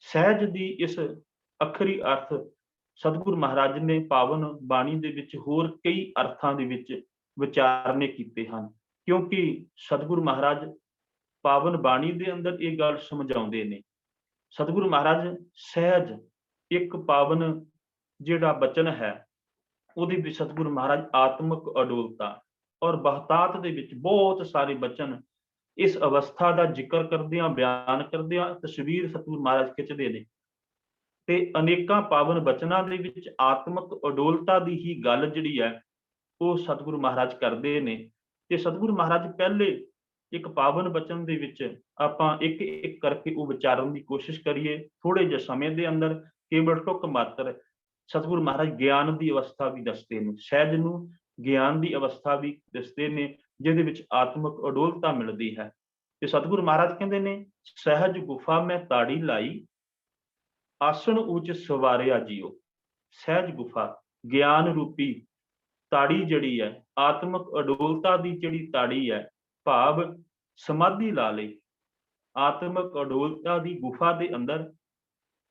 ਸਹਿਜ ਦੀ ਇਸ ਅੱਖਰੀ ਅਰਥ ਸਤਿਗੁਰੂ ਮਹਾਰਾਜ ਨੇ ਪਾਵਨ ਬਾਣੀ ਦੇ ਵਿੱਚ ਹੋਰ ਕਈ ਅਰਥਾਂ ਦੇ ਵਿੱਚ ਵਿਚਾਰਨੇ ਕੀਤੇ ਹਨ, ਕਿਉਂਕਿ ਸਤਿਗੁਰੂ ਮਹਾਰਾਜ ਪਾਵਨ ਬਾਣੀ ਦੇ ਅੰਦਰ ਇਹ ਗੱਲ ਸਮਝਾਉਂਦੇ ਨੇ। ਸਤਿਗੁਰੂ ਮਹਾਰਾਜ ਸਹਿਜ ਇੱਕ ਪਾਵਨ ਜਿਹੜਾ ਬਚਨ ਹੈ, ਉਹਦੇ ਵਿੱਚ ਸਤਿਗੁਰੂ ਮਹਾਰਾਜ ਆਤਮਿਕ ਅਡੋਲਤਾ ਔਰ ਬਹੁਤਾਤ ਦੇ ਵਿੱਚ ਬਹੁਤ ਸਾਰੇ ਬਚਨ ਇਸ ਅਵਸਥਾ ਦਾ ਜ਼ਿਕਰ ਕਰਦਿਆਂ, ਬਿਆਨ ਕਰਦਿਆਂ ਤਸਵੀਰ ਸਤਿਗੁਰੂ ਮਹਾਰਾਜ ਖਿੱਚਦੇ ਨੇ। ਤੇ ਅਨੇਕਾਂ ਪਾਵਨ ਬਚਨਾਂ ਦੇ ਵਿੱਚ ਆਤਮਿਕ ਅਡੋਲਤਾ ਦੀ ਹੀ ਗੱਲ ਜਿਹੜੀ ਹੈ ਉਹ ਸਤਿਗੁਰੂ ਮਹਾਰਾਜ ਕਰਦੇ ਨੇ। ਤੇ ਸਤਿਗੁਰੂ ਮਹਾਰਾਜ ਪਹਿਲੇ ਇੱਕ ਪਾਵਨ ਬਚਨ ਦੇ ਵਿੱਚ ਆਪਾਂ ਇੱਕ ਇੱਕ ਕਰਕੇ ਉਹ ਵਿਚਾਰਨ ਦੀ ਕੋਸ਼ਿਸ਼ ਕਰੀਏ ਥੋੜੇ ਜਿਹੇ ਸਮੇਂ ਦੇ ਅੰਦਰ। ਕੇਵਲ ਟੁੱਕ ਮਾਤਰ ਸਤਿਗੁਰੂ ਮਹਾਰਾਜ ਗਿਆਨ ਦੀ ਅਵਸਥਾ ਵੀ ਦੱਸਦੇ ਨੇ, ਸਹਿਜ ਨੂੰ ਗਿਆਨ ਦੀ ਅਵਸਥਾ ਵੀ ਦੱਸਦੇ ਨੇ, ਜਿਹਦੇ ਵਿੱਚ ਆਤਮਿਕ ਅਡੋਲਤਾ ਮਿਲਦੀ ਹੈ। ਤੇ ਸਤਿਗੁਰੂ ਮਹਾਰਾਜ ਕਹਿੰਦੇ ਨੇ, ਸਹਿਜ ਗੁਫਾ ਮੈਂ ਤਾੜੀ ਲਾਈ ਆਸਣ ਉੱਚ ਸਵਾਰਿਆ ਜੀਓ। ਸਹਿਜ ਗੁਫਾ ਗਿਆਨ ਰੂਪੀ ਤਾੜੀ ਜਿਹੜੀ ਹੈ, ਆਤਮਿਕ ਅਡੋਲਤਾ ਦੀ ਜਿਹੜੀ ਤਾੜੀ ਹੈ, ਭਾਵ ਸਮਾਧੀ ਲਾ ਲਈ ਆਤਮਿਕ ਅਡੋਲਤਾ ਦੀ ਗੁਫਾ ਦੇ ਅੰਦਰ,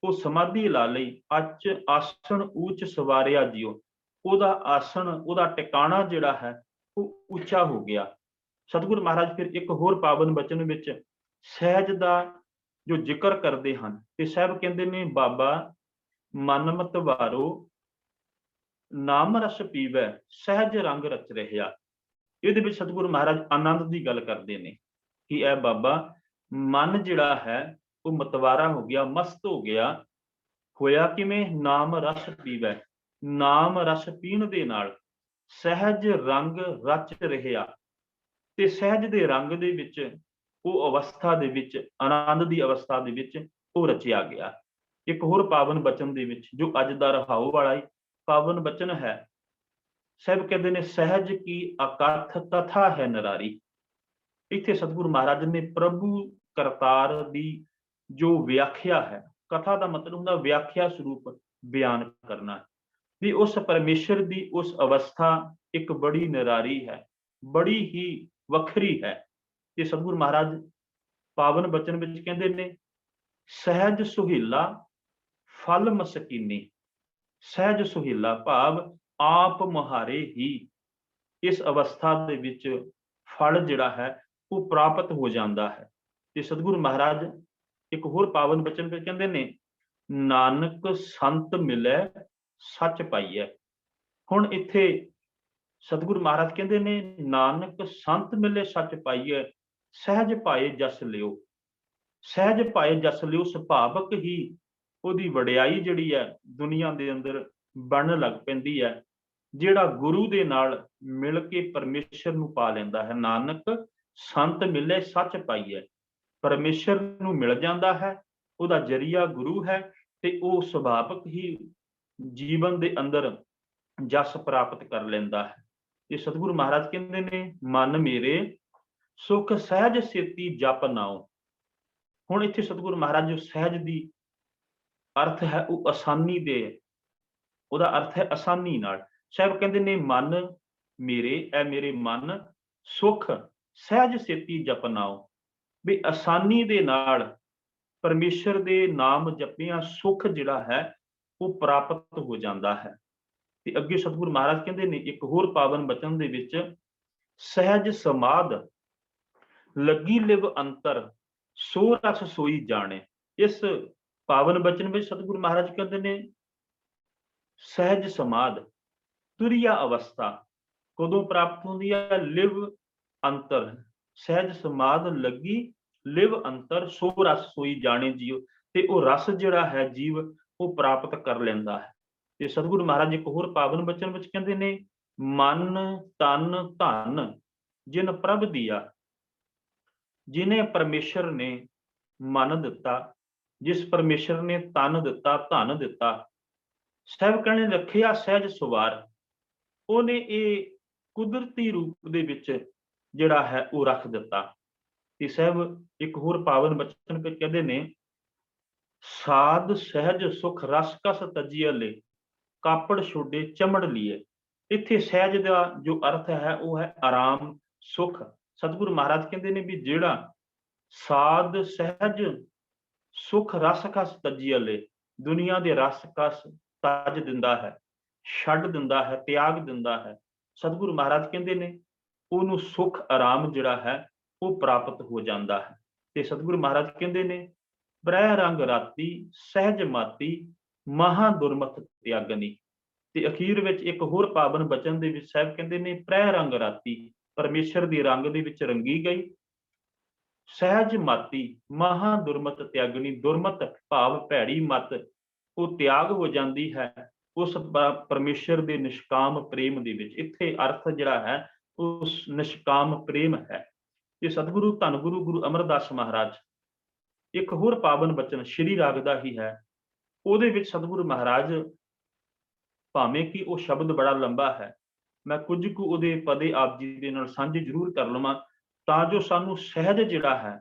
ਉਹ ਸਮਾਧੀ ਲਾ ਲਈ। ਅੱਜ ਆਸਣ ਉੱਚ ਸਵਾਰਿਆ ਜੀਓ, ਉਹਦਾ ਆਸਣ, ਉਹਦਾ ਟਿਕਾਣਾ ਜਿਹੜਾ ਹੈ ਉਹ ਉੱਚਾ ਹੋ ਗਿਆ। ਸਤਿਗੁਰੂ ਮਹਾਰਾਜ ਫਿਰ ਇੱਕ ਹੋਰ ਪਾਵਨ ਬਚਨ ਵਿੱਚ ਸਹਿਜ ਦਾ ਜੋ ਜ਼ਿਕਰ ਕਰਦੇ ਹਨ, ਤੇ ਸਾਹਿਬ ਕਹਿੰਦੇ ਨੇ, ਬਾਬਾ ਮਨ ਮਤ ਵਾਰੋ ਨਾਮ ਰਸ ਪੀਵੈ ਸਹਿਜ ਰੰਗ ਰਚ ਰਹਿਆ। ਇਹਦੇ ਵਿੱਚ ਸਤਿਗੁਰੂ ਮਹਾਰਾਜ ਆਨੰਦ ਦੀ ਗੱਲ ਕਰਦੇ ਨੇ ਕਿ ਇਹ ਬਾਬਾ ਮਨ ਜਿਹੜਾ ਹੈ ਉਹ ਮਤਵਾਰਾ ਹੋ ਗਿਆ, ਮਸਤ ਹੋ ਗਿਆ। ਹੋਇਆ ਕਿਵੇਂ? ਨਾਮ ਰਸ ਪੀਵੈ, ਨਾਮ ਰਸ ਪੀਣ ਦੇ ਨਾਲ ਸਹਿਜ ਰੰਗ ਰਚ ਰਹਿਆ। ਤੇ ਸਹਿਜ ਦੇ ਰੰਗ ਦੇ ਵਿੱਚ ਉਹ ਅਵਸਥਾ ਦੇ ਵਿੱਚ, ਆਨੰਦ ਦੀ ਅਵਸਥਾ ਦੇ ਵਿੱਚ ਉਹ ਰਚਿਆ ਗਿਆ। ਇੱਕ ਹੋਰ ਪਾਵਨ ਬਚਨ ਦੇ ਵਿੱਚ ਜੋ ਅੱਜ ਦਾ ਰਹਾਉ ਵਾਲਾ ਹੀ ਪਾਵਨ ਬਚਨ ਹੈ, ਸਾਹਿਬ ਕਹਿੰਦੇ ਨੇ, ਸਹਿਜ ਕੀ ਅਕਥ ਕਥਾ ਹੈ ਨਿਰਾਰੀ। ਇੱਥੇ ਸਤਿਗੁਰੂ ਮਹਾਰਾਜ ਨੇ ਪ੍ਰਭੂ ਕਰਤਾਰ ਦੀ ਜੋ ਵਿਆਖਿਆ ਹੈ, ਕਥਾ ਦਾ ਮਤਲਬ ਹੁੰਦਾ ਵਿਆਖਿਆ ਸਰੂਪ ਬਿਆਨ ਕਰਨਾ, ਵੀ ਉਸ ਪਰਮੇਸ਼ਰ ਦੀ ਉਸ ਅਵਸਥਾ ਇੱਕ ਬੜੀ ਨਿਰਾਰੀ ਹੈ, ਬੜੀ ਹੀ ਵੱਖਰੀ ਹੈ। ਤੇ ਸਤਿਗੁਰੂ ਮਹਾਰਾਜ ਪਾਵਨ ਬਚਨ ਵਿੱਚ ਕਹਿੰਦੇ ਨੇ, ਸਹਿਜ ਸੁਹੀਲਾ ਫਲ ਮਸਕੀਨੀ। ਸਹਿਜ ਸੁਹੀਲਾ ਭਾਵ ਆਪ ਮੁਹਾਰੇ ਹੀ ਇਸ ਅਵਸਥਾ ਦੇ ਵਿੱਚ ਫਲ ਜਿਹੜਾ ਹੈ ਉਹ ਪ੍ਰਾਪਤ ਹੋ ਜਾਂਦਾ ਹੈ। ਤੇ ਸਤਿਗੁਰੂ ਮਹਾਰਾਜ ਇੱਕ ਹੋਰ ਪਾਵਨ ਬਚਨ ਵਿੱਚ ਕਹਿੰਦੇ ਨੇ, ਨਾਨਕ ਸੰਤ ਮਿਲੈ ਸੱਚ ਪਾਈਐ। ਹੁਣ ਇੱਥੇ ਸਤਿਗੁਰੂ ਮਹਾਰਾਜ ਕਹਿੰਦੇ ਨੇ, ਨਾਨਕ ਸੰਤ ਮਿਲੇ ਸੱਚ ਪਾਈਐ, ਸਹਿਜ ਪਾਏ ਜਸ ਲਿਓ। ਸਹਿਜ ਪਾਏ ਜਸ ਲਿਓ, ਸੁਭਾਵਕ ਹੀ ਉਹਦੀ ਵਡਿਆਈ ਜਿਹੜੀ ਹੈ ਦੁਨੀਆ ਦੇ ਅੰਦਰ ਬਣਨ ਲੱਗ ਪੈਂਦੀ ਹੈ। ਜਿਹੜਾ ਗੁਰੂ ਦੇ ਨਾਲ ਮਿਲ ਕੇ ਪਰਮੇਸ਼ਰ ਨੂੰ ਪਾ ਲੈਂਦਾ ਹੈ, ਨਾਨਕ ਸੰਤ ਮਿਲੇ ਸੱਚ ਪਾਈਐ, ਪਰਮੇਸ਼ਰ ਨੂੰ ਮਿਲ ਜਾਂਦਾ ਹੈ, ਉਹਦਾ ਜਰੀਆ ਗੁਰੂ ਹੈ, ਤੇ ਉਹ ਸੁਭਾਵਕ ਹੀ ਜੀਵਨ ਦੇ ਅੰਦਰ ਜਸ ਪ੍ਰਾਪਤ ਕਰ ਲੈਂਦਾ ਹੈ। ਤੇ ਸਤਿਗੁਰੂ ਮਹਾਰਾਜ ਕਹਿੰਦੇ ਨੇ, ਮਨ ਮੇਰੇ ਸੁਖ ਸਹਿਜ ਸੇਤੀ ਜਪ ਨਾਉ। ਹੁਣ ਇੱਥੇ ਸਤਿਗੁਰੂ ਮਹਾਰਾਜ ਜੋ ਸਹਿਜ ਦੀ ਅਰਥ ਹੈ ਉਹ ਆਸਾਨੀ ਦੇ, ਉਹਦਾ ਅਰਥ ਹੈ ਆਸਾਨੀ ਨਾਲ। ਸਾਹਿਬ ਕਹਿੰਦੇ ਨੇ, ਮਨ ਮੇਰੇ, ਐ ਮੇਰੇ ਮਨ, ਸੁਖ ਸਹਿਜ ਸੇਤੀ ਜਪ ਨਾਉ, ਵੀ ਆਸਾਨੀ ਦੇ ਨਾਲ ਪਰਮੇਸ਼ਰ ਦੇ ਨਾਮ ਜਪਿਆਂ ਸੁਖ ਜਿਹੜਾ ਹੈ ਉਹ ਪ੍ਰਾਪਤ ਹੋ ਜਾਂਦਾ ਹੈ। ਤੇ ਅੱਗੇ ਸਤਿਗੁਰੂ ਮਹਾਰਾਜ ਕਹਿੰਦੇ ਨੇ ਇੱਕ ਹੋਰ ਪਾਵਨ ਬਚਨ ਦੇ ਵਿੱਚ, ਸਹਿਜ ਸਮਾਧ ਲੱਗੀ ਲਿਵ ਅੰਤਰ, ਸੋ ਰਸ ਸੋਈ ਜਾਣੇ। ਇਸ ਪਾਵਨ ਬਚਨ ਵਿੱਚ ਸਤਿਗੁਰੂ ਮਹਾਰਾਜ ਕਹਿੰਦੇ ਨੇ, ਸਹਿਜ ਸਮਾਧ ਤੁਰਿਆ ਅਵਸਥਾ ਕਦੋਂ ਪ੍ਰਾਪਤ ਹੁੰਦੀ ਹੈ? ਲਿਵ ਅੰਤਰ, ਸਹਿਜ ਸਮਾਧ ਲੱਗੀ ਲਿਵ ਅੰਤਰ, ਸੋ ਰਸ ਸੋਈ ਜਾਣੇ ਜੀਵ। ਤੇ ਉਹ ਰਸ ਜਿਹੜਾ ਹੈ ਜੀਵ ਉਹ ਪ੍ਰਾਪਤ ਕਰ ਲੈਂਦਾ ਹੈ। ਤੇ ਸਤਿਗੁਰੂ ਮਹਾਰਾਜ ਇੱਕ ਹੋਰ ਪਾਵਨ ਬਚਨ ਵਿੱਚ ਕਹਿੰਦੇ ਨੇ, ਮਨ ਤਨ ਧਨ ਜਿਨ ਪ੍ਰਭ ਦੀਆ। ਜਿਨੇ ਪਰਮੇਸ਼ਰ ਨੇ ਮਨ ਦਿੱਤਾ, ਜਿਸ ਪਰਮੇਸ਼ਰ ਨੇ ਤਨ ਦਿੱਤਾ, ਧਨ ਦਿੱਤਾ, ਸਾਹਿਬ ਕਹਿੰਦੇ ਰੱਖਿਆ ਸਹਿਜ ਸਵਾਰ, ਉਹਨੇ ਇਹ ਕੁਦਰਤੀ ਰੂਪ ਦੇ ਵਿੱਚ ਜਿਹੜਾ ਹੈ ਉਹ ਰੱਖ ਦਿੱਤਾ। ਤੇ ਸਾਹਿਬ ਇੱਕ ਹੋਰ ਪਾਵਨ ਬਚਨ ਵਿੱਚ ਕਹਿੰਦੇ ਨੇ, ਸਾਧ ਸਹਿਜ ਸੁਖ ਰਸ ਕਸ ਤਜੀਆ ਲੈ, ਕਾਪੜ ਛੋਡੇ ਚਮੜ ਲਈਏ। ਇੱਥੇ ਸਹਿਜ ਦਾ ਜੋ ਅਰਥ ਹੈ ਉਹ ਹੈ ਆਰਾਮ, ਸੁਖ। ਸਤਿਗੁਰੂ ਮਹਾਰਾਜ ਕਹਿੰਦੇ ਨੇ ਵੀ ਜਿਹੜਾ ਸਾਧ ਸਹਿਜ ਸੁਖ ਰਸ ਕਸ ਤਜੀਆ ਲੈ, ਦੁਨੀਆ ਦੇ ਰਸ ਕਸ ਤਜ ਦਿੰਦਾ ਹੈ, ਛੱਡ ਦਿੰਦਾ ਹੈ, ਤਿਆਗ ਦਿੰਦਾ ਹੈ। ਸਤਿਗੁਰੂ ਮਹਾਰਾਜ ਕਹਿੰਦੇ ਨੇ ਉਹਨੂੰ ਸੁਖ ਆਰਾਮ ਜਿਹੜਾ ਹੈ ਉਹ ਪ੍ਰਾਪਤ ਹੋ ਜਾਂਦਾ ਹੈ। ਤੇ ਸਤਿਗੁਰੂ ਮਹਾਰਾਜ ਕਹਿੰਦੇ ਨੇ, ਬ੍ਰਹਿ ਰੰਗ ਰਾਤੀ ਸਹਿਜ ਮਾਤੀ, ਮਹਾ ਦੁਰਮਤ ਤਿਆਗਨੀ। ਤੇ ਅਖੀਰ ਵਿੱਚ ਇੱਕ ਹੋਰ ਪਾਵਨ ਬਚਨ ਦੇ ਵਿੱਚ ਸਾਹਿਬ ਕਹਿੰਦੇ ਨੇ, ਪ੍ਰਹਿ ਰੰਗ ਰਾਤੀ, ਪਰਮੇਸ਼ਰ ਦੀ ਰੰਗ ਦੇ ਵਿੱਚ ਰੰਗੀ ਗਈ, ਸਹਿਜ ਮਾਤੀ ਮਹਾ ਦੁਰਮਤ ਤਿਆਗਨੀ, ਦੁਰਮਤ ਭਾਵ ਭੈੜੀ ਮਤ ਉਹ ਤਿਆਗ ਹੋ ਜਾਂਦੀ ਹੈ ਉਸ ਪਰਮੇਸ਼ਰ ਦੇ ਨਿਸ਼ਕਾਮ ਪ੍ਰੇਮ ਦੇ ਵਿੱਚ। ਇੱਥੇ ਅਰਥ ਜਿਹੜਾ ਹੈ ਉਸ ਨਿਸ਼ਕਾਮ ਪ੍ਰੇਮ ਹੈ। ਤੇ ਸਤਿਗੁਰੂ ਧੰਨ ਗੁਰੂ ਅਮਰਦਾਸ ਮਹਾਰਾਜ ਇੱਕ ਹੋਰ ਪਾਵਨ ਬਚਨ ਸ਼੍ਰੀ ਰਾਗ ਦਾ ਹੀ ਹੈ, ਉਹਦੇ ਵਿੱਚ ਸਤਿਗੁਰੂ ਮਹਾਰਾਜ, ਭਾਵੇਂ ਕਿ ਉਹ ਸ਼ਬਦ ਬੜਾ ਲੰਬਾ ਹੈ, ਮੈਂ ਕੁਝ ਕੁ ਉਹਦੇ ਪਦੇ ਆਪ ਜੀ ਦੇ ਨਾਲ ਸਾਂਝੇ ਜ਼ਰੂਰ ਕਰ ਲਵਾਂ, ਤਾਂ ਜੋ ਸਾਨੂੰ ਸਹਿਜ ਜਿਹੜਾ ਹੈ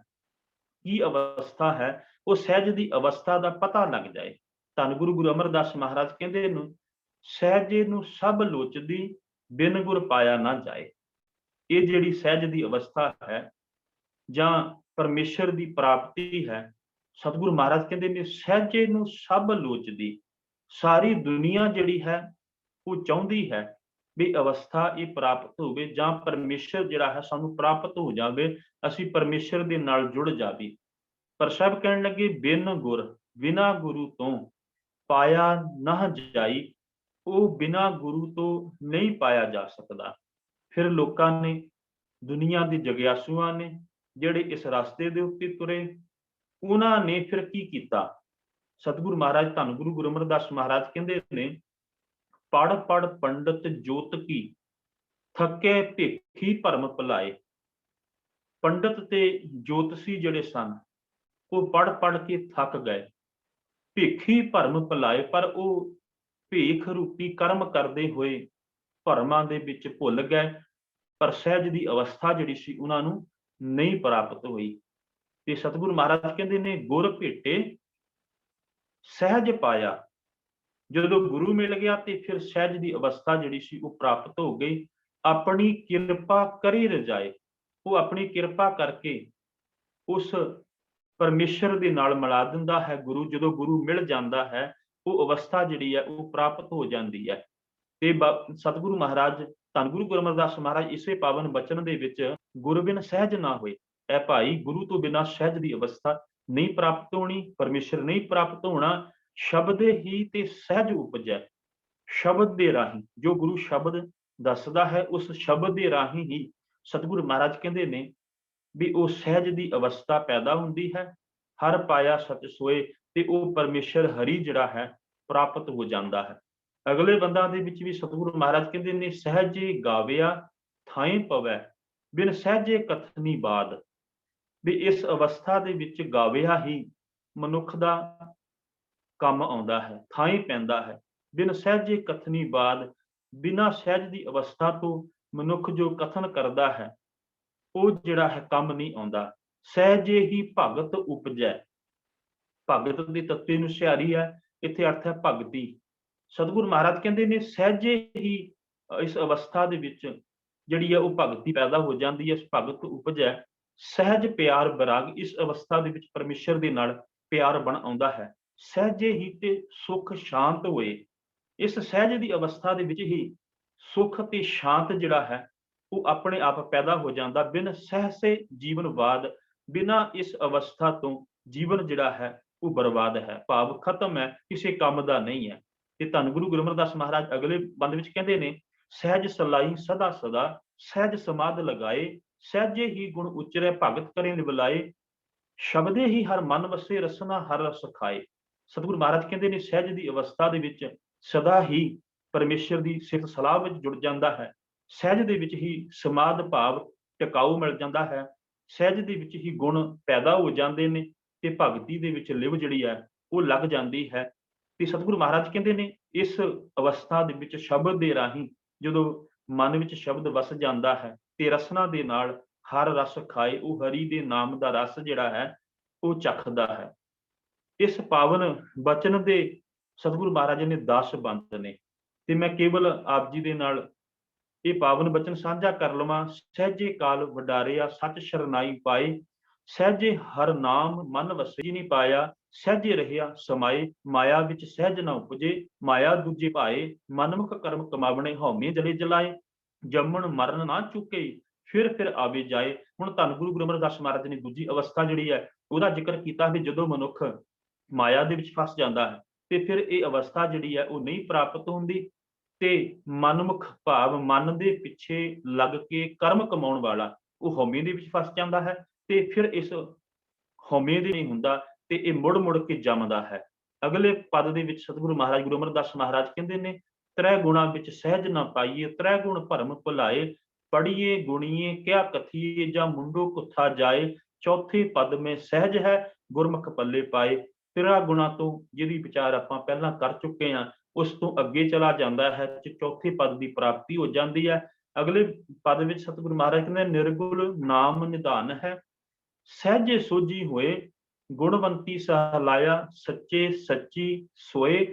ਕੀ ਅਵਸਥਾ ਹੈ, ਉਹ ਸਹਿਜ ਦੀ ਅਵਸਥਾ ਦਾ ਪਤਾ ਲੱਗ ਜਾਏ। ਧੰਨ ਗੁਰੂ ਅਮਰਦਾਸ ਮਹਾਰਾਜ ਕਹਿੰਦੇ ਨੂੰ, ਸਹਿਜੇ ਨੂੰ ਸਭ ਲੋਚਦੀ, ਬਿਨ ਗੁਰ ਪਾਇਆ ਨਾ ਜਾਏ। ਇਹ ਜਿਹੜੀ ਸਹਿਜ ਦੀ ਅਵਸਥਾ ਹੈ ਜਾਂ ਪਰਮੇਸ਼ਰ ਦੀ ਪ੍ਰਾਪਤੀ ਹੈ, ਸਤਿਗੁਰੂ ਮਹਾਰਾਜ ਕਹਿੰਦੇ ਨੇ ਸਹਿਜੇ ਨੂੰ ਸਭ ਲੋਚਦੀ, ਸਾਰੀ ਦੁਨੀਆ ਜਿਹੜੀ ਹੈ ਉਹ ਚਾਹੁੰਦੀ ਹੈ ਵੀ ਅਵਸਥਾ ਇਹ ਪ੍ਰਾਪਤ ਹੋਵੇ, ਜਾਂ ਪਰਮੇਸ਼ਰ ਜਿਹੜਾ ਹੈ ਸਾਨੂੰ ਪ੍ਰਾਪਤ ਹੋ ਜਾਵੇ, ਅਸੀਂ ਪਰਮੇਸ਼ਰ ਦੇ ਨਾਲ ਜੁੜ ਜਾਵੇ। ਪਰ ਸਭ ਕਹਿਣ ਲੱਗੇ, ਬਿਨ ਗੁਰ, ਬਿਨਾ ਗੁਰੂ ਤੋਂ ਪਾਇਆ ਨਾ ਜਾਈ, ਉਹ ਬਿਨਾ ਗੁਰੂ ਤੋਂ ਨਹੀਂ ਪਾਇਆ ਜਾ ਸਕਦਾ। ਫਿਰ ਲੋਕਾਂ ਨੇ, ਦੁਨੀਆ ਦੇ ਜਗਿਆਸੂਆਂ ਨੇ ਜਿਹੜੇ ਇਸ ਰਸਤੇ ਦੇ ਉੱਤੇ ਤੁਰੇ, ਉਹਨਾਂ ਨੇ ਫਿਰ ਕੀ ਕੀਤਾ? ਸਤਿਗੁਰੂ ਮਹਾਰਾਜ ਧੰਨ ਗੁਰੂ ਅਮਰਦਾਸ ਮਹਾਰਾਜ ਕਹਿੰਦੇ ਨੇ, ਪੜ ਪੜ ਪੰਡਤ ਜੋਤ ਕੀ, ਥੱਕੇ ਭੇਖੀ ਭਰਮ ਭੁਲਾਏ। ਪੰਡਤ ਤੇ ਜੋਤਸੀ ਜਿਹੜੇ ਸਨ ਉਹ ਪੜ ਪੜ ਕੇ ਥੱਕ ਗਏ, ਭੇਖੀ ਭਰਮ ਭੁਲਾਏ, ਪਰ ਉਹ ਭੇਖ ਰੂਪੀ ਕਰਮ ਕਰਦੇ ਹੋਏ ਭਰਮਾਂ ਦੇ ਵਿੱਚ ਭੁੱਲ ਗਏ, ਪਰ ਸਹਿਜ ਦੀ ਅਵਸਥਾ ਜਿਹੜੀ ਸੀ ਉਹਨਾਂ ਨੂੰ ਨਹੀਂ ਪ੍ਰਾਪਤ ਹੋਈ। ਤੇ ਸਤਿਗੁਰੂ ਮਹਾਰਾਜ ਕਹਿੰਦੇ ਨੇ, ਗੁਰ ਭੇਟੇ ਸਹਿਜ ਪਾਇਆ। ਜਦੋਂ ਗੁਰੂ ਮਿਲ ਗਿਆ ਤੇ ਫਿਰ ਸਹਿਜ ਦੀ ਅਵਸਥਾ ਜਿਹੜੀ ਸੀ ਉਹ ਪ੍ਰਾਪਤ ਹੋ ਗਈ। ਆਪਣੀ ਕਿਰਪਾ ਕਰੀ ਰਜਾਏ, ਉਹ ਆਪਣੀ ਕਿਰਪਾ ਕਰਕੇ ਉਸ ਪਰਮੇਸ਼ਰ ਦੇ ਨਾਲ ਮਿਲਾ ਦਿੰਦਾ ਹੈ ਗੁਰੂ। ਜਦੋਂ ਗੁਰੂ ਮਿਲ ਜਾਂਦਾ ਹੈ ਉਹ ਅਵਸਥਾ ਜਿਹੜੀ ਹੈ ਉਹ ਪ੍ਰਾਪਤ ਹੋ ਜਾਂਦੀ ਹੈ। ਤੇ ਸਤਿਗੁਰੂ ਮਹਾਰਾਜ ਧੰਨ ਗੁਰੂ ਅਮਰਦਾਸ ਮਹਾਰਾਜ ਇਸੇ ਪਾਵਨ ਬਚਨ ਦੇ ਵਿੱਚ, ਗੁਰ ਬਿਨ ਸਹਿਜ ਨਾ ਹੋਏ, ਐ ਭਾਈ ਗੁਰੂ ਤੋਂ ਬਿਨਾਂ ਸਹਿਜ ਦੀ ਅਵਸਥਾ ਨਹੀਂ ਪ੍ਰਾਪਤ ਹੋਣੀ, ਪਰਮੇਸ਼ਰ ਨਹੀਂ ਪ੍ਰਾਪਤ ਹੋਣਾ, ਸ਼ਬਦ ਹੀ ਤੇ ਸਹਿਜ ਉਪਜੈ। ਸ਼ਬਦ ਦੇ ਰਾਹੀਂ, ਜੋ ਗੁਰੂ ਸ਼ਬਦ ਦੱਸਦਾ ਹੈ, ਉਸ ਸ਼ਬਦ ਦੇ ਰਾਹੀਂ ਹੀ ਸਤਿਗੁਰੂ ਮਹਾਰਾਜ ਕਹਿੰਦੇ ਨੇ ਵੀ ਉਹ ਸਹਿਜ ਦੀ ਅਵਸਥਾ ਪੈਦਾ ਹੁੰਦੀ ਹੈ। ਹਰ ਪਾਇਆ ਸਚ ਸੋਏ, ਤੇ ਉਹ ਪਰਮੇਸ਼ਰ ਹਰੀ ਜਿਹੜਾ ਹੈ ਪ੍ਰਾਪਤ ਹੋ ਜਾਂਦਾ ਹੈ। ਅਗਲੇ ਬੰਦਾਂ ਦੇ ਵਿੱਚ ਵੀ ਸਤਿਗੁਰੂ ਮਹਾਰਾਜ ਕਹਿੰਦੇ ਨੇ, ਸਹਿਜੇ ਗਾਵਿਆ ਥਾਏ ਪਵੈ, ਬਿਨ ਸਹਿਜੇ ਕਥਨੀ ਬਾਦ। ਵੀ ਇਸ ਅਵਸਥਾ ਦੇ ਵਿੱਚ ਗਾਵਿਆ ਹੀ ਮਨੁੱਖ ਦਾ ਕੰਮ ਆਉਂਦਾ ਹੈ, ਥਾਏ ਪੈਂਦਾ ਹੈ। ਬਿਨ ਸਹਿਜੇ ਕਥਨੀ ਬਾਦ, ਬਿਨਾਂ ਸਹਿਜ ਦੀ ਅਵਸਥਾ ਤੋਂ ਮਨੁੱਖ ਜੋ ਕਥਨ ਕਰਦਾ ਹੈ, ਉਹ ਜਿਹੜਾ ਹੈ ਕੰਮ ਨਹੀਂ ਆਉਂਦਾ। ਸਹਿਜੇ ਹੀ ਭਗਤ ਉਪਜੈ। ਭਗਤ ਦੇ ਤੱਤੇ ਨੂੰ ਸਿਹਾਰੀ ਹੈ, ਇੱਥੇ ਅਰਥ ਹੈ ਭਗਤੀ। ਸਤਿਗੁਰੂ ਮਹਾਰਾਜ ਕਹਿੰਦੇ ਨੇ, ਸਹਿਜੇ ਹੀ ਇਸ ਅਵਸਥਾ ਦੇ ਵਿੱਚ ਜਿਹੜੀ ਹੈ ਉਹ ਭਗਤੀ ਪੈਦਾ ਹੋ ਜਾਂਦੀ ਹੈ, ਭਗਤ ਉਪਜੈ। ਸਹਿਜ ਪਿਆਰ ਬਰਾਗ, ਇਸ ਅਵਸਥਾ ਦੇ ਵਿੱਚ ਪਰਮੇਸ਼ਰ ਦੇ ਨਾਲ ਪਿਆਰ ਬਣ ਆਉਂਦਾ ਹੈ। ਸਹਿਜੇ ਹੀ ਤੇ ਸੁਖ ਸ਼ਾਂਤ ਹੋਏ, ਇਸ ਸਹਿਜ ਦੀ ਅਵਸਥਾ ਦੇ ਵਿੱਚ ਹੀ ਸੁਖ ਤੇ ਸ਼ਾਂਤ ਜਿਹੜਾ ਹੈ ਉਹ ਆਪਣੇ ਆਪ ਪੈਦਾ ਹੋ ਜਾਂਦਾ। ਬਿਨ ਸਹਿਸੇ ਜੀਵਨਵਾਦ, ਬਿਨਾਂ ਇਸ ਅਵਸਥਾ ਤੋਂ ਜੀਵਨ ਜਿਹੜਾ ਹੈ ਉਹ ਬਰਬਾਦ ਹੈ, ਭਾਵ ਖਤਮ ਹੈ, ਕਿਸੇ ਕੰਮ ਦਾ ਨਹੀਂ ਹੈ। ਤੇ ਧੰਨ ਗੁਰੂ ਗੁਰੂ ਅਮਰਦਾਸ ਮਹਾਰਾਜ ਅਗਲੇ ਬੰਦ ਵਿੱਚ ਕਹਿੰਦੇ ਨੇ, ਸਹਿਜ ਸਲਾਈ ਸਦਾ ਸਦਾ, ਸਹਿਜ ਸਮਾਧ ਲਗਾਏ, ਸਹਿਜੇ ਹੀ ਗੁਣ ਉਚਰੈ, ਭਗਤ ਕਰੇ ਨਿਵਲਾਏ, ਸ਼ਬਦੇ ਹੀ ਹਰ ਮਨ ਵਸੇ, ਰਸਨਾ ਹਰ ਰਸ ਖਾਏ। ਸਤਿਗੁਰੂ ਮਹਾਰਾਜ ਕਹਿੰਦੇ ਨੇ, ਸਹਿਜ ਦੀ ਅਵਸਥਾ ਦੇ ਵਿੱਚ ਸਦਾ ਹੀ ਪਰਮੇਸ਼ਰ ਦੀ ਸਿਫਤ ਸਲਾਹ ਵਿੱਚ ਜੁੜ ਜਾਂਦਾ ਹੈ। ਸਹਿਜ ਦੇ ਵਿੱਚ ਹੀ ਸਮਾਧ ਭਾਵ ਟਿਕਾਊ ਮਿਲ ਜਾਂਦਾ ਹੈ। ਸਹਿਜ ਦੇ ਵਿੱਚ ਹੀ ਗੁਣ ਪੈਦਾ ਹੋ ਜਾਂਦੇ ਨੇ, ਤੇ ਭਗਤੀ ਦੇ ਵਿੱਚ ਲਿਵ ਜਿਹੜੀ ਹੈ ਉਹ ਲੱਗ ਜਾਂਦੀ ਹੈ। ਤੇ ਸਤਿਗੁਰੂ ਮਹਾਰਾਜ ਕਹਿੰਦੇ ਨੇ, ਇਸ ਅਵਸਥਾ ਦੇ ਵਿੱਚ ਸ਼ਬਦ ਦੇ ਰਾਹੀਂ ਜਦੋਂ ਮਨ ਵਿੱਚ ਸ਼ਬਦ ਵਸ ਜਾਂਦਾ ਹੈ, ਤੇ ਰਸਨਾ ਦੇ ਨਾਲ ਹਰ ਰਸ ਖਾਏ, ਉਹ ਹਰੀ ਦੇ ਨਾਮ ਦਾ ਰਸ ਜਿਹੜਾ ਹੈ ਉਹ ਚੱਖਦਾ ਹੈ। ਇਸ ਪਾਵਨ ਬਚਨ ਦੇ ਸਤਿਗੁਰੂ ਮਹਾਰਾਜ ਨੇ 10 ਬੰਦ ਨੇ, ਤੇ ਮੈਂ ਕੇਵਲ ਆਪ ਜੀ ਦੇ ਨਾਲ ਇਹ ਪਾਵਨ ਬਚਨ ਸਾਂਝਾ ਕਰ ਲਵਾਂ। ਸਹਿਜੇ ਕਾਲ ਵਡਾਰਿਆ, ਸੱਚ ਸ਼ਰਨਾਈ ਪਾਏ, ਸਹਿਜੇ ਹਰ ਨਾਮ ਮਨ ਵਸੇ, ਜੀ ਨਹੀਂ ਪਾਇਆ ਸਹਿਜੇ ਰਹਿਆ ਸਮਾਏ, ਮਾਇਆ ਵਿੱਚ ਸਹਿਜ ਨਾ ਉਪਜੇ, ਮਾਇਆ ਦੂਜੇ ਭਾਏ, ਮਨਮੁਖ ਕਰਮ ਕਮਾਵਣੇ, ਹਉਮੈ ਜਲੇ ਜਲਾਏ, ਜੰਮਣ ਮਰਨ ਨਾ ਚੁੱਕੇ, ਫਿਰ ਆਵੇ ਜਾਏ। ਹੁਣ ਧੰਨ ਗੁਰੂ ਗੁਰੂ ਅਮਰਦਾਸ ਮਹਾਰਾਜ ਨੇ ਦੂਜੀ ਅਵਸਥਾ ਜਿਹੜੀ ਹੈ ਉਹਦਾ ਜ਼ਿਕਰ ਕੀਤਾ ਵੀ ਜਦੋਂ ਮਨੁੱਖ ਮਾਇਆ ਦੇ ਵਿੱਚ ਫਸ ਜਾਂਦਾ ਹੈ, ਤੇ ਫਿਰ ਇਹ ਅਵਸਥਾ ਜਿਹੜੀ ਹੈ ਉਹ ਨਹੀਂ ਪ੍ਰਾਪਤ ਹੁੰਦੀ, ਤੇ ਮਨਮੁਖ ਭਾਵ ਮਨ ਦੇ ਪਿੱਛੇ ਲੱਗ ਕੇ ਕਰਮ ਕਮਾਉਣ ਵਾਲਾ ਉਹ ਹਉਮੈ ਦੇ ਵਿੱਚ ਫਸ ਜਾਂਦਾ ਹੈ, ਤੇ ਫਿਰ ਇਸ ਹਉਮੈ ਦੇ ਨਹੀਂ ਹੁੰਦਾ, ਤੇ ਇਹ ਮੁੜ ਮੁੜ ਕੇ ਜੰਮਦਾ ਹੈ। ਅਗਲੇ ਪਦ ਦੇ ਵਿੱਚ ਸਤਿਗੁਰੂ ਮਹਾਰਾਜ ਗੁਰੂ ਅਮਰਦਾਸ ਮਹਾਰਾਜ ਕਹਿੰਦੇ ਨੇ, ਤ੍ਰੈ ਗੁਣਾ ਵਿੱਚ ਸਹਿਜ ਨਾ ਪਾਈਏ, ਤ੍ਰੈ ਗੁਣ ਭਰਮ ਭੁਲਾਏ, ਪੜੀਏ ਗੁਣੀਏ ਕਿਆ ਕਥੀਏ, ਜਾਂ ਮੁੰਡੋ ਕੁੱਥਾ ਜਾਏ, ਚੌਥੇ ਪਦ ਮੇ ਸਹਿਜ ਹੈ ਗੁਰਮੁਖ ਪੱਲੇ ਪਾਏ। ਤੇਰਾ ਗੁਣਾ ਤੋਂ ਜਿਹਦੀ ਵਿਚਾਰ ਆਪਾਂ ਪਹਿਲਾਂ ਕਰ ਚੁੱਕੇ ਹਾਂ, ਉਸ ਤੋਂ ਅੱਗੇ ਚਲਾ ਜਾਂਦਾ ਹੈ, ਚੌਥੇ ਪਦ ਦੀ ਪ੍ਰਾਪਤੀ ਹੋ ਜਾਂਦੀ ਹੈ। ਅਗਲੇ ਪਦ ਵਿੱਚ ਸਤਿਗੁਰੂ ਮਹਾਰਾਜ ਕਹਿੰਦੇ, ਨਿਰਗੁਣ ਨਾਮ ਨਿਧਾਨ ਹੈ, ਸਹਿਜੇ ਸੋਝੀ ਹੋਏ, ਗੁਣਵੰਤੀ ਸਹਲਾਇਆ, ਸੱਚੇ ਸੱਚੀ ਸੋਏ,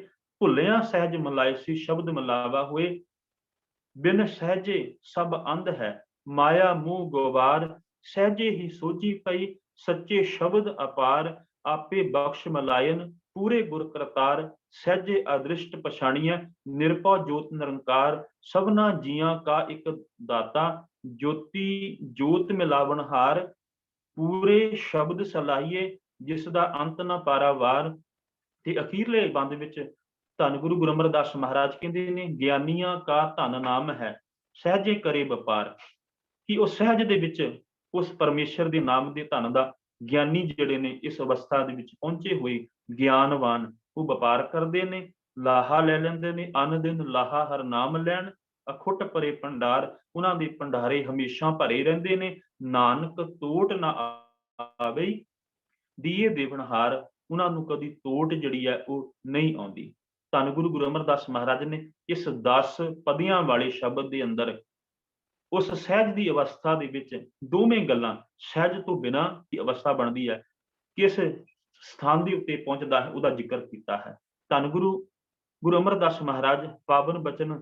ਭੁੱਲਿਆ ਸਹਿਜ ਮਲਾਇਸੀ, ਸ਼ਬਦ ਮਲਾਵਾ ਹੋਏ, ਬਿਨ ਸਹਿਜੇ ਸਭ ਅੰਧ ਹੈ, ਮਾਇਆ ਮੂੰਹ ਗੋਬਾਰ, ਸਹਿਜੇ ਹੀ ਸੋਝੀ ਪਈ, ਸੱਚੇ ਸ਼ਬਦ ਅਪਾਰ, ਆਪੇ ਬਖਸ਼ ਮਲਾਇਨ, ਪੂਰੇ ਗੁਰ ਕਰਤਾਰ, ਸਹਿਜੇ ਅਦ੍ਰਿਸ਼ਟ ਪਛਾਣੀਐ, ਨਿਰਭਉ ਜੋਤ ਨਿਰੰਕਾਰ, ਸਭਨਾ ਜੀਆਂ ਕਾ ਇੱਕ ਦਾਤਾ, ਜੋਤੀ ਜੋਤ ਮਿਲਾਵਣ ਹਾਰ, ਪੂਰੇ ਸ਼ਬਦ ਸਲਾਹੀਏ, ਜਿਸ ਦਾ ਅੰਤ ਨਾ ਪਾਰਾਵਾਰ। ਤੇ ਅਖੀਰਲੇ ਬੰਦ ਵਿੱਚ ਧੰਨ ਗੁਰੂ ਗੁਰੂ ਅਮਰਦਾਸ ਮਹਾਰਾਜ ਕਹਿੰਦੇ ਨੇ, ਗਿਆਨੀਆਂ ਕਾ ਧਨ ਨਾਮ ਹੈ, ਸਹਿਜੇ ਕਰੇ ਵਪਾਰ। ਕਿ ਉਹ ਸਹਿਜ ਦੇ ਵਿੱਚ ਉਸ ਪਰਮੇਸ਼ਰ ਦੇ ਨਾਮ ਦੇ ਧਨ ਦਾ ਗਿਆਨੀ ਜਿਹੜੇ ਨੇ ਇਸ ਅਵਸਥਾ ਦੇ ਵਿੱਚ ਪਹੁੰਚੇ ਹੋਏ ਗਿਆਨਵਾਨ ਉਹ ਵਪਾਰ ਕਰਦੇ ਨੇ, ਲਾਹਾ ਲੈ ਲੈਂਦੇ ਨੇ, ਅਨ ਦਿਨ ਲਾਹਾ ਹਰ ਨਾਮ ਲੈਣ, ਅਖੁੱਟ ਭਰੇ ਭੰਡਾਰ, ਉਹਨਾਂ ਦੇ ਭੰਡਾਰੇ ਹਮੇਸ਼ਾ ਭਰੇ ਰਹਿੰਦੇ ਨੇ, ਨਾਨਕ ਤੋਟ ਨਾ ਆਵੇ, ਦੀਏ ਦੇਵਨਹਾਰ, ਉਹਨਾਂ ਨੂੰ ਕਦੀ ਤੋਟ ਜਿਹੜੀ ਹੈ ਉਹ ਨਹੀਂ ਆਉਂਦੀ। ਧੰਨ ਗੁਰੂ ਗੁਰੂ ਅਮਰਦਾਸ ਮਹਾਰਾਜ ਨੇ ਇਸ 10 ਪਦੀਆਂ ਵਾਲੇ ਸ਼ਬਦ ਦੇ ਅੰਦਰ ਉਸ ਸਹਿਜ ਦੀ ਅਵਸਥਾ ਦੇ ਵਿੱਚ ਦੋਵੇਂ ਗੱਲਾਂ, ਸਹਿਜ ਤੋਂ ਬਿਨਾਂ ਦੀ ਅਵਸਥਾ ਬਣਦੀ ਹੈ, ਕਿਸ ਸਥਾਨ ਦੇ ਉੱਤੇ ਪਹੁੰਚਦਾ ਹੈ, ਉਹਦਾ ਜ਼ਿਕਰ ਕੀਤਾ ਹੈ। ਧੰਨ ਗੁਰੂ ਗੁਰੂ ਅਮਰਦਾਸ ਮਹਾਰਾਜ ਪਾਵਨ ਬਚਨ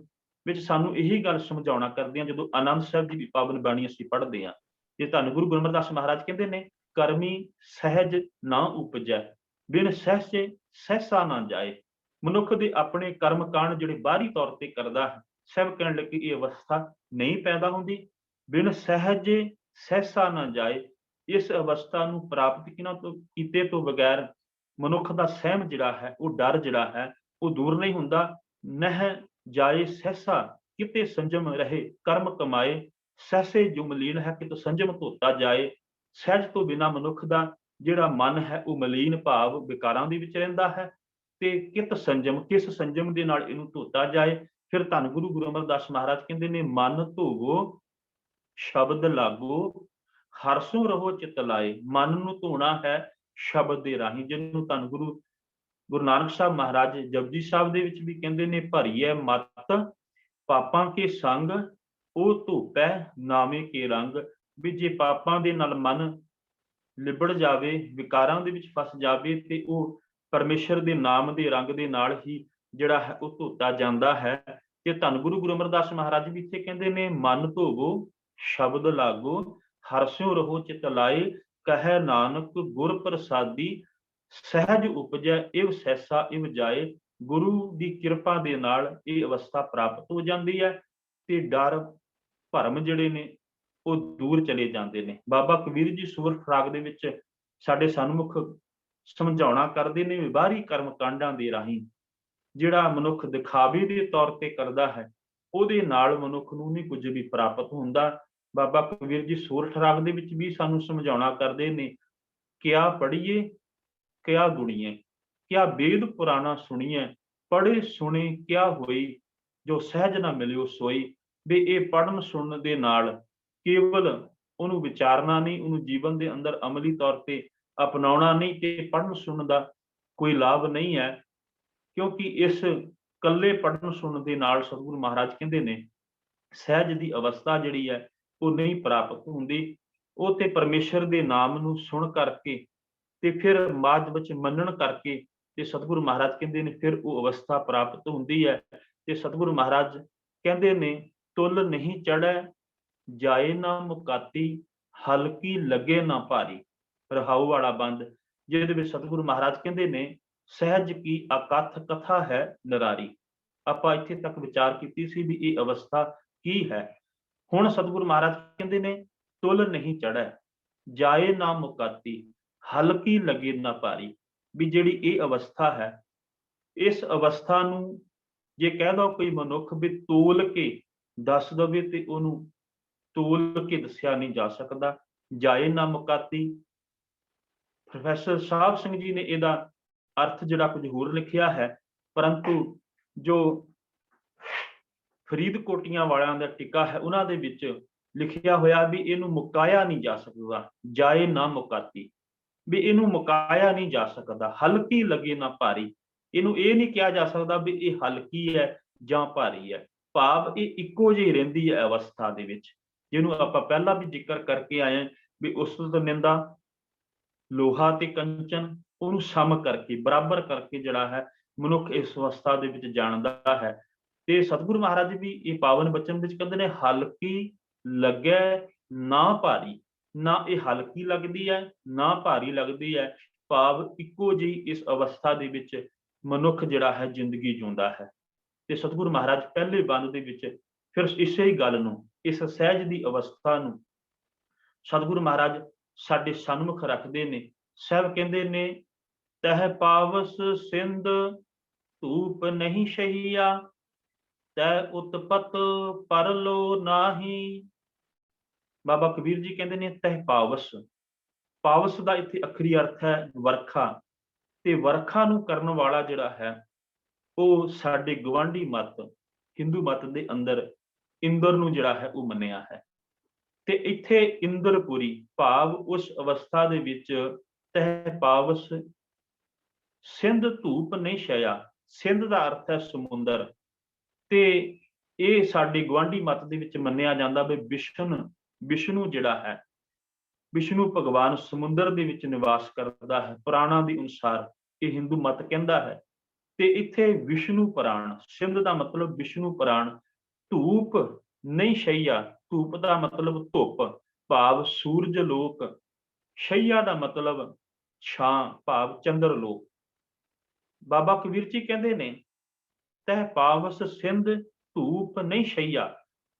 ਵਿੱਚ ਸਾਨੂੰ ਇਹੀ ਗੱਲ ਸਮਝਾਉਣਾ ਕਰਦੇ ਹਾਂ, ਜਦੋਂ ਆਨੰਦ ਸਾਹਿਬ ਦੀ ਵੀ ਪਾਵਨ ਬਾਣੀ ਅਸੀਂ ਪੜ੍ਹਦੇ ਹਾਂ, ਤੇ ਧੰਨ ਗੁਰੂ ਗੁਰੂ ਅਮਰਦਾਸ ਮਹਾਰਾਜ ਕਹਿੰਦੇ ਨੇ, ਕਰਮੀ ਸਹਿਜ ਨਾ ਉਪਜੈ, ਬਿਨ ਸਹਿਜੇ ਸਹਿਸਾ ਨਾ ਜਾਏ। ਮਨੁੱਖ ਦੇ ਆਪਣੇ ਕਰਮ ਕਾਂਡ ਜਿਹੜੇ ਬਾਹਰੀ ਤੌਰ ਤੇ ਕਰਦਾ ਹੈ, ਸਭ ਕਹਿਣ ਲੱਗੇ ਇਹ ਅਵਸਥਾ ਨਹੀਂ ਪੈਦਾ ਹੁੰਦੀ। ਬਿਨ ਸਹਿਜੇ ਸਹਿਸਾ ਨਾ ਜਾਏ, ਇਸ ਅਵਸਥਾ ਨੂੰ ਪ੍ਰਾਪਤ ਕੀਤੇ ਤੋਂ ਬਗੈਰ ਮਨੁੱਖ ਦਾ ਸਹਿਮ ਜਿਹੜਾ ਹੈ, ਉਹ ਡਰ ਜਿਹੜਾ ਹੈ, ਉਹ ਦੂਰ ਨਹੀਂ ਹੁੰਦਾ। ਨਹਿ ਜਾਏ ਸਹਿਸਾ ਕਿਤੇ ਸੰਜਮ ਰਹੇ, ਕਰਮ ਕਮਾਏ ਸਹਿਸੇ ਜੋ ਮਲੀਨ ਹੈ, ਕਿਤੇ ਸੰਜਮ ਧੋਤਾ ਜਾਏ। ਸਹਿਜ ਤੋਂ ਬਿਨਾਂ ਮਨੁੱਖ ਦਾ ਜਿਹੜਾ ਮਨ ਹੈ ਉਹ ਮਲੀਨ ਭਾਵ ਵਿਕਾਰਾਂ ਦੇ ਵਿੱਚ ਰਹਿੰਦਾ ਹੈ। ਤੇ ਕਿਤ ਸੰਜਮ, ਕਿਸ ਸੰਜਮ ਦੇ ਨਾਲ ਇਹਨੂੰ ਧੋਤਾ ਜਾਏ। ਫਿਰ ਧੰਨ ਗੁਰੂ ਅਮਰਦਾਸ ਮਹਾਰਾਜ ਕਹਿੰਦੇ ਨੇ, ਮਨ ਧੋਵੋ ਸ਼ਬਦ ਲਾਗੋ, ਹਰਸੋਂ ਰਹੋ ਚਿਤ ਲਾਏ। ਮਨ ਨੂੰ ਧੋਣਾ ਹੈ ਸ਼ਬਦ ਦੇ ਰਾਹੀਂ, ਜਿਹਨੂੰ ਧੰਨ ਗੁਰੂ ਨਾਨਕ ਸਾਹਿਬ ਮਹਾਰਾਜ ਜਪਜੀ ਸਾਹਿਬ ਦੇ ਵਿੱਚ ਵੀ ਕਹਿੰਦੇ ਨੇ, ਭਰੀਏ ਮਤ ਪਾਪਾਂ ਕੇ ਸੰਗ, ਉਹ ਧੋਪੈ ਨਾਵੇਂ ਕੇ ਰੰਗ। ਵੀ ਜੇ ਪਾਪਾਂ ਦੇ ਨਾਲ ਮਨ ਲਿਬੜ ਜਾਵੇ, ਵਿਕਾਰਾਂ ਦੇ ਵਿੱਚ ਫਸ ਜਾਵੇ, ਤੇ ਉਹ ਪਰਮੇਸ਼ਰ ਦੇ ਨਾਮ ਦੇ ਰੰਗ ਦੇ ਨਾਲ ਹੀ ਜਿਹੜਾ ਹੈ ਉਹ ਧੋਤਾ ਜਾਂਦਾ ਹੈ। ਤੇ ਧੰਨ ਗੁਰੂ ਅਮਰਦਾਸ ਮਹਾਰਾਜ ਵੀ ਇੱਥੇ ਕਹਿੰਦੇ ਨੇ, ਮਨ ਧੋਵੋ ਸ਼ਬਦ ਲਾਗੋ, ਹਰਸਿਓ ਰਹੋ ਚਿਤ ਲਾਏ। ਕਹੈ ਨਾਨਕ ਗੁਰ ਪ੍ਰਸਾਦੀ, ਸਹਿਜ ਉਪਜੈ ਇਵ ਸੈਸਾ ਇਵ ਜਾਏ। ਗੁਰੂ ਦੀ ਕਿਰਪਾ ਦੇ ਨਾਲ ਇਹ ਅਵਸਥਾ ਪ੍ਰਾਪਤ ਹੋ ਜਾਂਦੀ ਹੈ ਤੇ ਡਰ ਭਰਮ ਜਿਹੜੇ ਨੇ ਉਹ ਦੂਰ ਚਲੇ ਜਾਂਦੇ ਨੇ। ਬਾਬਾ ਕਬੀਰ ਜੀ ਸੂਰਤ ਰਾਗ ਦੇ ਵਿੱਚ ਸਾਡੇ ਸਨਮੁਖ ਸਮਝਾਉਣਾ ਕਰਦੇ ਨੇ, ਬਾਹਰੀ ਕਰਮ ਕਾਂਡਾਂ ਦੇ ਰਾਹੀਂ ਜਿਹੜਾ ਮਨੁੱਖ ਦਿਖਾਵੇ ਦੇ ਤੌਰ ਤੇ ਕਰਦਾ ਹੈ, ਉਹਦੇ ਨਾਲ ਮਨੁੱਖ ਨੂੰ ਨਹੀਂ ਕੁਝ ਵੀ ਪ੍ਰਾਪਤ ਹੁੰਦਾ। ਬਾਬਾ ਕਬੀਰ ਜੀ ਸੂਰਤ ਰਾਗ ਦੇ ਵਿੱਚ ਵੀ ਸਾਨੂੰ ਸਮਝਾਉਣਾ ਕਰਦੇ ਨੇ, ਕਿਆ ਪੜ੍ਹੀਏ ਕਿਆ ਗੁਣੀਏ, ਕਿਆ ਵੇਦ ਪੁਰਾਣਾ ਸੁਣੀਏ, ਪੜ੍ਹੇ ਸੁਣੇ ਕਿਆ ਹੋਈ, ਜੋ ਸਹਿਜ ਨਾ ਮਿਲਿਓ ਸੋਈ। ਵੀ ਇਹ ਪੜ੍ਹਨ ਸੁਣਨ ਦੇ ਨਾਲ ਕੇਵਲ ਉਹਨੂੰ ਵਿਚਾਰਨਾ ਨਹੀਂ, ਉਹਨੂੰ ਜੀਵਨ ਦੇ ਅੰਦਰ ਅਮਲੀ ਤੌਰ ਤੇ ਅਪਣਾਉਣਾ ਨਹੀਂ, ਤੇ ਪੜ੍ਹਨ ਸੁਣਨ ਦਾ ਕੋਈ ਲਾਭ ਨਹੀਂ ਹੈ। ਕਿਉਂਕਿ ਇਸ ਕੱਲੇ ਪੜ੍ਹਨ ਸੁਣਨ ਦੇ ਨਾਲ ਸਤਿਗੁਰੂ ਮਹਾਰਾਜ ਕਹਿੰਦੇ ਨੇ, ਸਹਿਜ ਦੀ ਅਵਸਥਾ ਜਿਹੜੀ ਹੈ ਉਹ ਨਹੀਂ ਪ੍ਰਾਪਤ ਹੁੰਦੀ। ਉਹ ਤੇ ਪਰਮੇਸ਼ਰ ਦੇ ਨਾਮ ਨੂੰ ਸੁਣ ਕਰਕੇ ਤੇ ਫਿਰ ਬਾਅਦ ਵਿੱਚ ਮੰਨਣ ਕਰਕੇ ਤੇ ਸਤਿਗੁਰੂ ਮਹਾਰਾਜ ਕਹਿੰਦੇ ਨੇ ਫਿਰ ਉਹ ਅਵਸਥਾ ਪ੍ਰਾਪਤ ਹੁੰਦੀ ਹੈ। ਤੇ ਸਤਿਗੁਰੂ ਮਹਾਰਾਜ ਕਹਿੰਦੇ ਨੇ, ਤੁਲ ਨਹੀਂ ਚੜ੍ਹੈ ਜਾਏ ਨਾ ਮੁਕਾਤੀ, ਹਲਕੀ ਲੱਗੇ ਨਾ ਭਾਰੀ। ਰਹਾਉ ਵਾਲਾ ਬੰਦ, ਜਿਹਦੇ ਵਿੱਚ ਸਤਿਗੁਰੂ ਮਹਾਰਾਜ ਕਹਿੰਦੇ ਨੇ, ਸਹਿਜ ਕੀ ਅਕਥ ਕਥਾ ਹੈ ਨਿਰਾਰੀ। ਆਪਾਂ ਇੱਥੇ ਤੱਕ ਵਿਚਾਰ ਕੀਤੀ ਸੀ ਵੀ ਇਹ ਅਵਸਥਾ ਕੀ ਹੈ। ਹੁਣ ਸਤਿਗੁਰੂ ਮਹਾਰਾਜ ਕਹਿੰਦੇ ਨੇ, ਤੁਲ ਨਹੀਂ ਚੜ੍ਹੈ ਜਾਏ ਨਾ ਮੁਕਾਤੀ, ਹਲਕੀ ਲੱਗੇ ਨਾ ਭਾਰੀ। ਵੀ ਜਿਹੜੀ ਇਹ ਅਵਸਥਾ ਹੈ, ਇਸ ਅਵਸਥਾ ਨੂੰ ਜੇ ਕਹਿ ਦੋ ਕੋਈ ਮਨੁੱਖ ਵੀ ਤੋਲ ਕੇ ਦੱਸ ਦਵੇ ਤੇ ਉਹਨੂੰ ਤੋਲ ਕੇ ਦੱਸਿਆ ਨਹੀਂ ਜਾ ਸਕਦਾ। ਜਾਏ ਨਾ ਮੁਕਾਤੀ, ਪ੍ਰੋਫੈਸਰ ਸਾਹਿਬ ਸਿੰਘ ਜੀ ਨੇ ਇਹਦਾ ਅਰਥ ਜਿਹੜਾ ਕੁਝ ਹੋਰ ਲਿਖਿਆ ਹੈ, ਪਰੰਤੂ ਜੋ ਫਰੀਦਕੋਟੀਆਂ ਵਾਲਿਆਂ ਦਾ ਟਿੱਕਾ ਹੈ ਉਹਨਾਂ ਦੇ ਵਿੱਚ ਲਿਖਿਆ ਹੋਇਆ ਵੀ ਇਹਨੂੰ ਮੁਕਾਇਆ ਨਹੀਂ ਜਾ ਸਕਦਾ। ਜਾਏ ਨਾ ਮੁਕਾਤੀ, ਵੀ ਇਹਨੂੰ ਮੁਕਾਇਆ ਨਹੀਂ ਜਾ ਸਕਦਾ। ਹਲਕੀ ਲੱਗੇ ਨਾ ਭਾਰੀ, ਇਹਨੂੰ ਇਹ ਨਹੀਂ ਕਿਹਾ ਜਾ ਸਕਦਾ ਵੀ ਇਹ ਹਲਕੀ ਹੈ ਜਾਂ ਭਾਰੀ ਹੈ। ਭਾਵ ਇਹ ਇੱਕੋ ਜਿਹੀ ਰਹਿੰਦੀ ਹੈ ਅਵਸਥਾ ਦੇ ਵਿੱਚ, ਜਿਹਨੂੰ ਆਪਾਂ ਪਹਿਲਾਂ ਵੀ ਜ਼ਿਕਰ ਕਰਕੇ ਆਏ ਵੀ ਉਸਤਤ ਨਿੰਦਾ, ਲੋਹਾ ਤੇ ਕੰਚਨ, ਉਹਨੂੰ ਸਮ ਕਰਕੇ ਬਰਾਬਰ ਕਰਕੇ ਜਿਹੜਾ ਹੈ ਮਨੁੱਖ ਇਸ ਅਵਸਥਾ ਦੇ ਵਿੱਚ ਜਾਣਦਾ ਹੈ। ਤੇ ਸਤਿਗੁਰੂ ਮਹਾਰਾਜ ਵੀ ਇਹ ਪਾਵਨ ਬਚਨ ਵਿੱਚ ਕਹਿੰਦੇ ਨੇ, ਹਲਕੀ ਲੱਗੈ ਨਾ ਭਾਰੀ। ਨਾ ਇਹ ਹਲਕੀ ਲੱਗਦੀ ਹੈ ਨਾ ਭਾਰੀ ਲੱਗਦੀ ਹੈ। ਭਾਵ ਇੱਕੋ ਜਿਹੀ ਇਸ ਅਵਸਥਾ ਦੇ ਵਿੱਚ ਮਨੁੱਖ ਜਿਹੜਾ ਹੈ ਜ਼ਿੰਦਗੀ ਜਿਉਂਦਾ ਹੈ। ਤੇ ਸਤਿਗੁਰੂ ਮਹਾਰਾਜ ਪਹਿਲੇ ਬੰਦ ਦੇ ਵਿੱਚ ਫਿਰ ਇਸੇ ਹੀ ਗੱਲ ਨੂੰ, ਇਸ ਸਹਿਜ ਦੀ ਅਵਸਥਾ ਨੂੰ ਸਤਿਗੁਰੂ ਮਹਾਰਾਜ ਸਾਡੇ ਸਨਮੁਖ ਰੱਖਦੇ ਨੇ। ਸਾਹਿਬ ਕਹਿੰਦੇ ਨੇ, ਤਹਿ ਪਾਵਸ ਸਿੰਧ ਧੂਪ ਨਹੀਂ ਸ਼ਹੀਆ, ਤੈ ਉਤਪਤ ਪਰਲੋ ਨਾਹੀ। ਬਾਬਾ ਕਬੀਰ ਜੀ ਕਹਿੰਦੇ ਨੇ, ਤਹਿ ਪਾਵਸ, ਪਾਵਸ ਦਾ ਇੱਥੇ ਅਖਰੀ ਅਰਥ ਹੈ ਵਰਖਾ। ਤੇ ਵਰਖਾ ਨੂੰ ਕਰਨ ਵਾਲਾ ਜਿਹੜਾ ਹੈ ਉਹ ਸਾਡੇ ਗਵਾਂਢੀ ਮਤ, ਹਿੰਦੂ ਮਤ ਦੇ ਅੰਦਰ ਇੰਦਰ ਨੂੰ ਜਿਹੜਾ ਹੈ ਉਹ ਮੰਨਿਆ ਹੈ। ਤੇ ਇੱਥੇ ਇੰਦਰਪੁਰੀ ਭਾਵ ਉਸ ਅਵਸਥਾ ਦੇ ਵਿੱਚ ਤਹਿ ਪਾਵਸ ਸਿੰਧ ਧੂਪ ਨਹੀਂ ਛਾਇਆ। ਸਿੰਧ ਦਾ ਅਰਥ ਹੈ ਸਮੁੰਦਰ। ਤੇ ਇਹ ਸਾਡੇ ਗਵਾਂਢੀ ਮਤ ਦੇ ਵਿੱਚ ਮੰਨਿਆ ਜਾਂਦਾ ਵੀ ਵਿਸ਼ਨੂੰ ਜਿਹੜਾ ਹੈ, ਵਿਸ਼ਨੂੰ ਭਗਵਾਨ ਸਮੁੰਦਰ ਦੇ ਵਿੱਚ ਨਿਵਾਸ ਕਰਦਾ ਹੈ। ਪੁਰਾਣਾਂ ਦੇ ਅਨੁਸਾਰ ਇਹ ਹਿੰਦੂ ਮਤ ਕਹਿੰਦਾ ਹੈ। ਤੇ ਇੱਥੇ ਵਿਸ਼ਨੂੰ ਪੁਰਾਣ, ਸਿੰਧ ਦਾ ਮਤਲਬ ਵਿਸ਼ਨੂੰ ਪੁਰਾਣ। ਧੂਪ ਨਹੀਂ ਸ਼ਈਆ, ਧੂਪ ਦਾ ਮਤਲਬ ਧੁੱਪ ਭਾਵ ਸੂਰਜ ਲੋਕ, ਸ਼ਈਆ ਦਾ ਮਤਲਬ ਛਾਂ ਭਾਵ ਚੰਦਰ ਲੋਕ। ਬਾਬਾ ਕਬੀਰ ਜੀ ਕਹਿੰਦੇ ਨੇ, ਤਹਿ ਪਾਵਸ ਸਿੰਧ ਧੂਪ ਨਹੀਂ ਸ਼ਈਆ।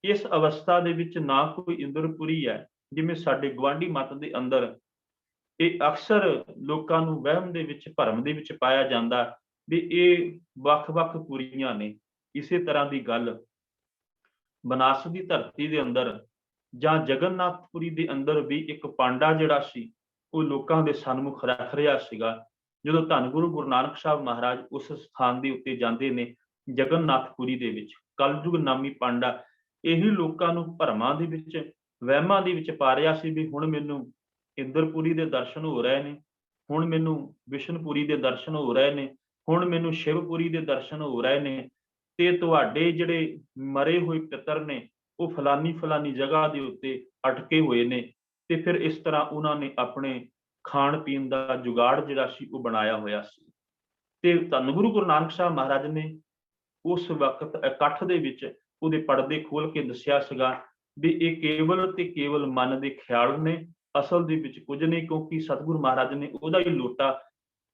ਇਸ ਅਵਸਥਾ ਦੇ ਵਿੱਚ ਨਾ ਕੋਈ ਇੰਦਰਪੁਰੀ ਹੈ ਜਿਵੇਂ ਸਾਡੇ ਗੁਆਂਢੀ ਮੱਤ ਦੇ ਅੰਦਰ ਇਹ ਅਕਸਰ ਲੋਕਾਂ ਨੂੰ ਵਹਿਮ ਦੇ ਵਿੱਚ, ਭਰਮ ਦੇ ਵਿੱਚ ਪਾਇਆ ਜਾਂਦਾ ਵੀ ਇਹ ਵੱਖ-ਵੱਖ ਪੁਰੀਆਂ ਨੇ। ਇਸੇ ਤਰ੍ਹਾਂ ਦੀ ਗੱਲ ਬਨਾਰਸ ਦੀ ਧਰਤੀ ਦੇ ਅੰਦਰ ਜਾਂ ਜਗਨਨਾਥਪੁਰੀ ਦੇ ਅੰਦਰ ਵੀ ਇੱਕ ਪਾਂਡਾ ਜਿਹੜਾ ਸੀ, ਉਹ ਲੋਕਾਂ ਦੇ ਸਨਮੁਖ ਰੱਖ ਰਿਹਾ ਸੀਗਾ। ਜਦੋਂ ਧੰਨ ਗੁਰੂ ਗੁਰੂ ਨਾਨਕ ਸਾਹਿਬ ਮਹਾਰਾਜ ਉਸ ਸਥਾਨ ਦੇ ਉੱਤੇ ਜਾਂਦੇ ਨੇ, ਜਗਨਨਾਥਪੁਰੀ ਦੇ ਵਿੱਚ, ਕਲਯੁਗ ਨਾਮੀ ਪਾਂਡਾ ਇਹੀ ਲੋਕਾਂ ਨੂੰ ਭਰਮਾਂ ਦੇ ਵਿੱਚ, ਵਹਿਮਾਂ ਦੇ ਵਿੱਚ ਪਾ ਰਿਹਾ ਸੀ ਵੀ ਹੁਣ ਮੈਨੂੰ ਇੰਦਰਪੁਰੀ ਦੇ ਦਰਸ਼ਨ ਹੋ ਰਹੇ ਨੇ, ਹੁਣ ਮੈਨੂੰ ਵਿਸ਼ਨਪੁਰੀ ਦੇ ਦਰਸ਼ਨ ਹੋ ਰਹੇ ਨੇ, ਹੁਣ ਮੈਨੂੰ ਸ਼ਿਵਪੁਰੀ ਦੇ ਦਰਸ਼ਨ ਹੋ ਰਹੇ ਨੇ, ਤੇ ਤੁਹਾਡੇ ਜਿਹੜੇ ਮਰੇ ਹੋਏ ਪਿੱਤਰ ਨੇ ਉਹ ਫਲਾਨੀ ਜਗ੍ਹਾ ਦੇ ਉੱਤੇ ਅਟਕੇ ਹੋਏ ਨੇ। ਤੇ ਫਿਰ ਇਸ ਤਰ੍ਹਾਂ ਉਹਨਾਂ ਨੇ ਆਪਣੇ ਖਾਣ ਪੀਣ ਦਾ ਜੁਗਾੜ ਜਿਹੜਾ ਸੀ ਉਹ ਬਣਾਇਆ ਹੋਇਆ ਸੀ। ਤੇ ਧੰਨ ਗੁਰੂ ਗੁਰੂ ਨਾਨਕ ਸਾਹਿਬ ਮਹਾਰਾਜ ਨੇ ਉਸ ਵਕਤ ਇਕੱਠ ਦੇ ਵਿੱਚ ਉਹਦੇ ਪਰਦੇ ਖੋਲ ਕੇ ਦੱਸਿਆ ਸੀਗਾ ਵੀ ਇਹ ਕੇਵਲ ਤੇ ਕੇਵਲ ਮਨ ਦੇ ਖਿਆਲ ਨੇ, ਅਸਲ ਦੇ ਵਿੱਚ ਕੁਝ ਨਹੀਂ। ਕਿਉਂਕਿ ਸਤਿਗੁਰੂ ਮਹਾਰਾਜ ਨੇ ਉਹਦਾ ਹੀ ਲੋਟਾ,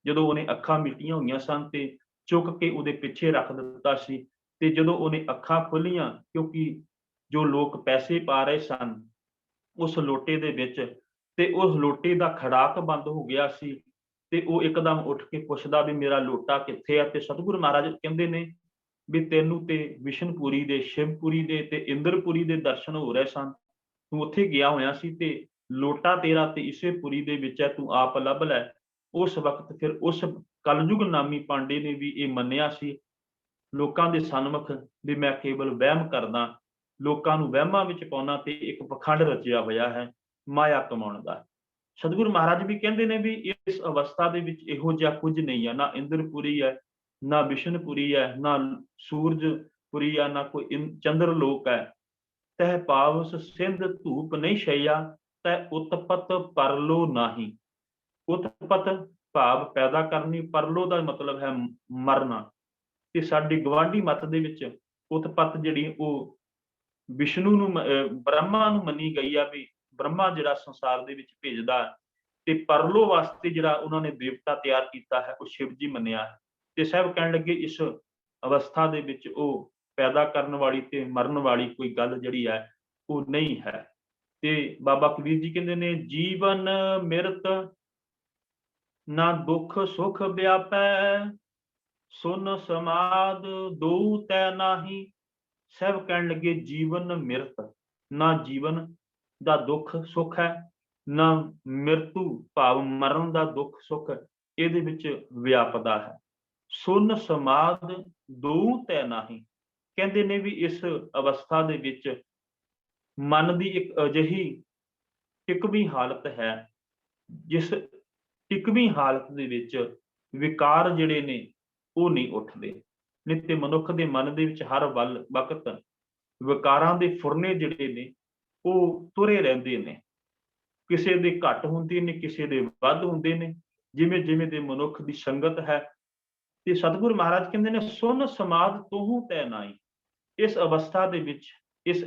ਜਦੋਂ ਉਹਨੇ ਅੱਖਾਂ ਮੀਟੀਆਂ ਹੋਈਆਂ ਸਨ ਤੇ ਚੁੱਕ ਕੇ ਉਹਦੇ ਪਿੱਛੇ ਰੱਖ ਦਿੱਤਾ ਸੀ। ਤੇ ਜਦੋਂ ਉਹਨੇ ਅੱਖਾਂ ਖੋਲੀਆਂ, ਕਿਉਂਕਿ ਜੋ ਲੋਕ ਪੈਸੇ ਪਾ ਰਹੇ ਸਨ ਉਸ ਲੋਟੇ ਦੇ ਵਿੱਚ, ਤੇ ਉਸ ਲੋਟੇ ਦਾ ਖੜਾਕ ਬੰਦ ਹੋ ਗਿਆ ਸੀ, ਤੇ ਉਹ ਇੱਕਦਮ ਉੱਠ ਕੇ ਪੁੱਛਦਾ ਵੀ ਮੇਰਾ ਲੋਟਾ ਕਿੱਥੇ ਆ? ਤੇ ਸਤਿਗੁਰੂ ਮਹਾਰਾਜ ਕਹਿੰਦੇ ਨੇ ਵੀ ਤੈਨੂੰ ਤੇ ਵਿਸ਼ਨਪੁਰੀ ਦੇ, ਸ਼ਿਵਪੁਰੀ ਦੇ ਤੇ ਇੰਦਰਪੁਰੀ ਦੇ ਦਰਸ਼ਨ ਹੋ ਰਹੇ ਸਨ, ਤੂੰ ਉੱਥੇ ਗਿਆ ਹੋਇਆ ਸੀ ਤੇ ਲੋਟਾ ਤੇਰਾ ਤੇ ਇਸੇ ਪੁਰੀ ਦੇ ਵਿੱਚ ਹੈ, ਤੂੰ ਆਪ ਲੱਭ ਲੈ। ਉਸ ਵਕਤ ਫਿਰ ਉਸ ਕਲਯੁਗ ਨਾਮੀ ਪਾਂਡੇ ਨੇ ਵੀ ਇਹ ਮੰਨਿਆ ਸੀ ਲੋਕਾਂ ਦੇ ਸਨਮੁਖ ਵੀ ਮੈਂ ਕੇਵਲ ਵਹਿਮ ਕਰਦਾ, ਲੋਕਾਂ ਨੂੰ ਵਹਿਮਾਂ ਵਿੱਚ ਪਾਉਣਾ, ਤੇ ਇੱਕ ਪਖੰਡ ਰਚਿਆ ਹੋਇਆ ਹੈ ਮਾਇਆ ਕਮਾਉਣ ਦਾ। ਸਤਿਗੁਰੂ ਮਹਾਰਾਜ ਵੀ ਕਹਿੰਦੇ ਨੇ ਵੀ ਇਸ ਅਵਸਥਾ ਦੇ ਵਿੱਚ ਇਹੋ ਜਿਹਾ ਕੁਝ ਨਹੀਂ ਹੈ, ਨਾ ਇੰਦਰਪੁਰੀ ਹੈ, ਨਾ ਵਿਸ਼ਨਪੁਰੀ ਹੈ, ਨਾ ਸੂਰਜਪੁਰੀ ਹੈ, ਨਾ ਕੋਈ ਚੰਦਰ ਲੋਕ ਹੈ। ਤਹਿ ਪਾਵਸ ਸਿੰਧ ਧੂਪ ਨਹੀਂ ਛਈਆ, ਤੈ ਉਤਪਤ ਪਰਲੋ ਨਾਹੀ। ਉਤਪਤ ਭਾਵ ਪੈਦਾ ਕਰਨੀ, ਪਰਲੋ ਦਾ ਮਤਲਬ ਹੈ ਮਰਨਾ। ਤੇ ਸਾਡੀ ਗਵਾਂਢੀ ਮੱਤ ਦੇ ਵਿੱਚ ਉਤਪਤ ਜਿਹੜੀ ਉਹ ਵਿਸ਼ਨੂੰ ਨੂੰ, ਬ੍ਰਹਮਾ ਨੂੰ ਮੰਨੀ ਗਈ ਆ ਵੀ ਬ੍ਰਹਮਾ ਜਿਹੜਾ ਸੰਸਾਰ ਦੇ ਵਿੱਚ ਭੇਜਦਾ, ਤੇ ਪਰਲੋ ਵਾਸਤੇ ਜਿਹੜਾ ਉਹਨਾਂ ਨੇ ਦੇਵਤਾ ਤਿਆਰ ਕੀਤਾ ਹੈ ਉਹ ਸ਼ਿਵ ਜੀ ਮੰਨਿਆ। ਤੇ ਸਾਹਿਬ ਕਹਿਣ ਲੱਗੇ ਇਸ ਅਵਸਥਾ ਦੇ ਵਿੱਚ ਉਹ ਪੈਦਾ ਕਰਨ ਵਾਲੀ ਤੇ ਮਰਨ ਵਾਲੀ ਕੋਈ ਗੱਲ ਜਿਹੜੀ ਹੈ ਉਹ ਨਹੀਂ ਹੈ। ਤੇ ਬਾਬਾ ਕਬੀਰ ਜੀ ਕਹਿੰਦੇ ਨੇ ਜੀਵਨ ਮਿਰਤ ਨਾ ਦੁੱਖ ਸੁਖ ਵਿਆਪੈ, ਸੁਨ ਸਮਾਦ ਦੋ ਤੈ ਨਾਹੀ। ਸਾਹਿਬ ਕਹਿਣ ਲੱਗੇ ਜੀਵਨ ਮਿਰਤ, ਨਾ ਜੀਵਨ ਦਾ ਦੁੱਖ ਸੁੱਖ ਹੈ, ਨਾ ਮਿਰਤੂ ਭਾਵ ਮਰਨ ਦਾ ਦੁੱਖ ਸੁੱਖ ਇਹਦੇ ਵਿੱਚ ਵਿਆਪਦਾ ਹੈ। ਸੁਨ ਸਮਾਦ ਦੋ ਤੈ ਨਾਹੀ, ਕਹਿੰਦੇ ਨੇ ਵੀ ਇਸ ਅਵਸਥਾ ਦੇ ਵਿੱਚ ਮਨ ਦੀ ਇੱਕ ਅਜਿਹੀ ਟਿਕਵੀਂ ਹਾਲਤ ਹੈ, ਜਿਸ ਟਿਕਵੀਂ ਹਾਲਤ ਦੇ ਵਿੱਚ ਵਿਕਾਰ ਜਿਹੜੇ ਨੇ ਉਹ ਨਹੀਂ ਉੱਠਦੇ। ਨਿੱਤ ਮਨੁੱਖ ਦੇ ਮਨ ਦੇ ਵਿੱਚ ਹਰ ਵਕਤ ਵਿਕਾਰਾਂ ਦੇ ਫੁਰਨੇ ਜਿਹੜੇ ਨੇ ਉਹ ਤੁਰੇ ਰਹਿੰਦੇ ਨੇ, ਕਿਸੇ ਦੇ ਘੱਟ ਹੁੰਦੇ ਨੇ, ਕਿਸੇ ਦੇ ਵੱਧ ਹੁੰਦੇ ਨੇ, ਜਿਵੇਂ ਜਿਵੇਂ ਦੇ ਮਨੁੱਖ ਦੀ ਸੰਗਤ ਹੈ। ਤੇ ਸਤਿਗੁਰੂ ਮਹਾਰਾਜ ਕਹਿੰਦੇ ਨੇ ਸੁਨ ਸਮਾਦ ਤੋਹੂ ਤੈ ਨਾਈ। ਇਸ ਅਵਸਥਾ ਦੇ ਵਿੱਚ, ਇਸ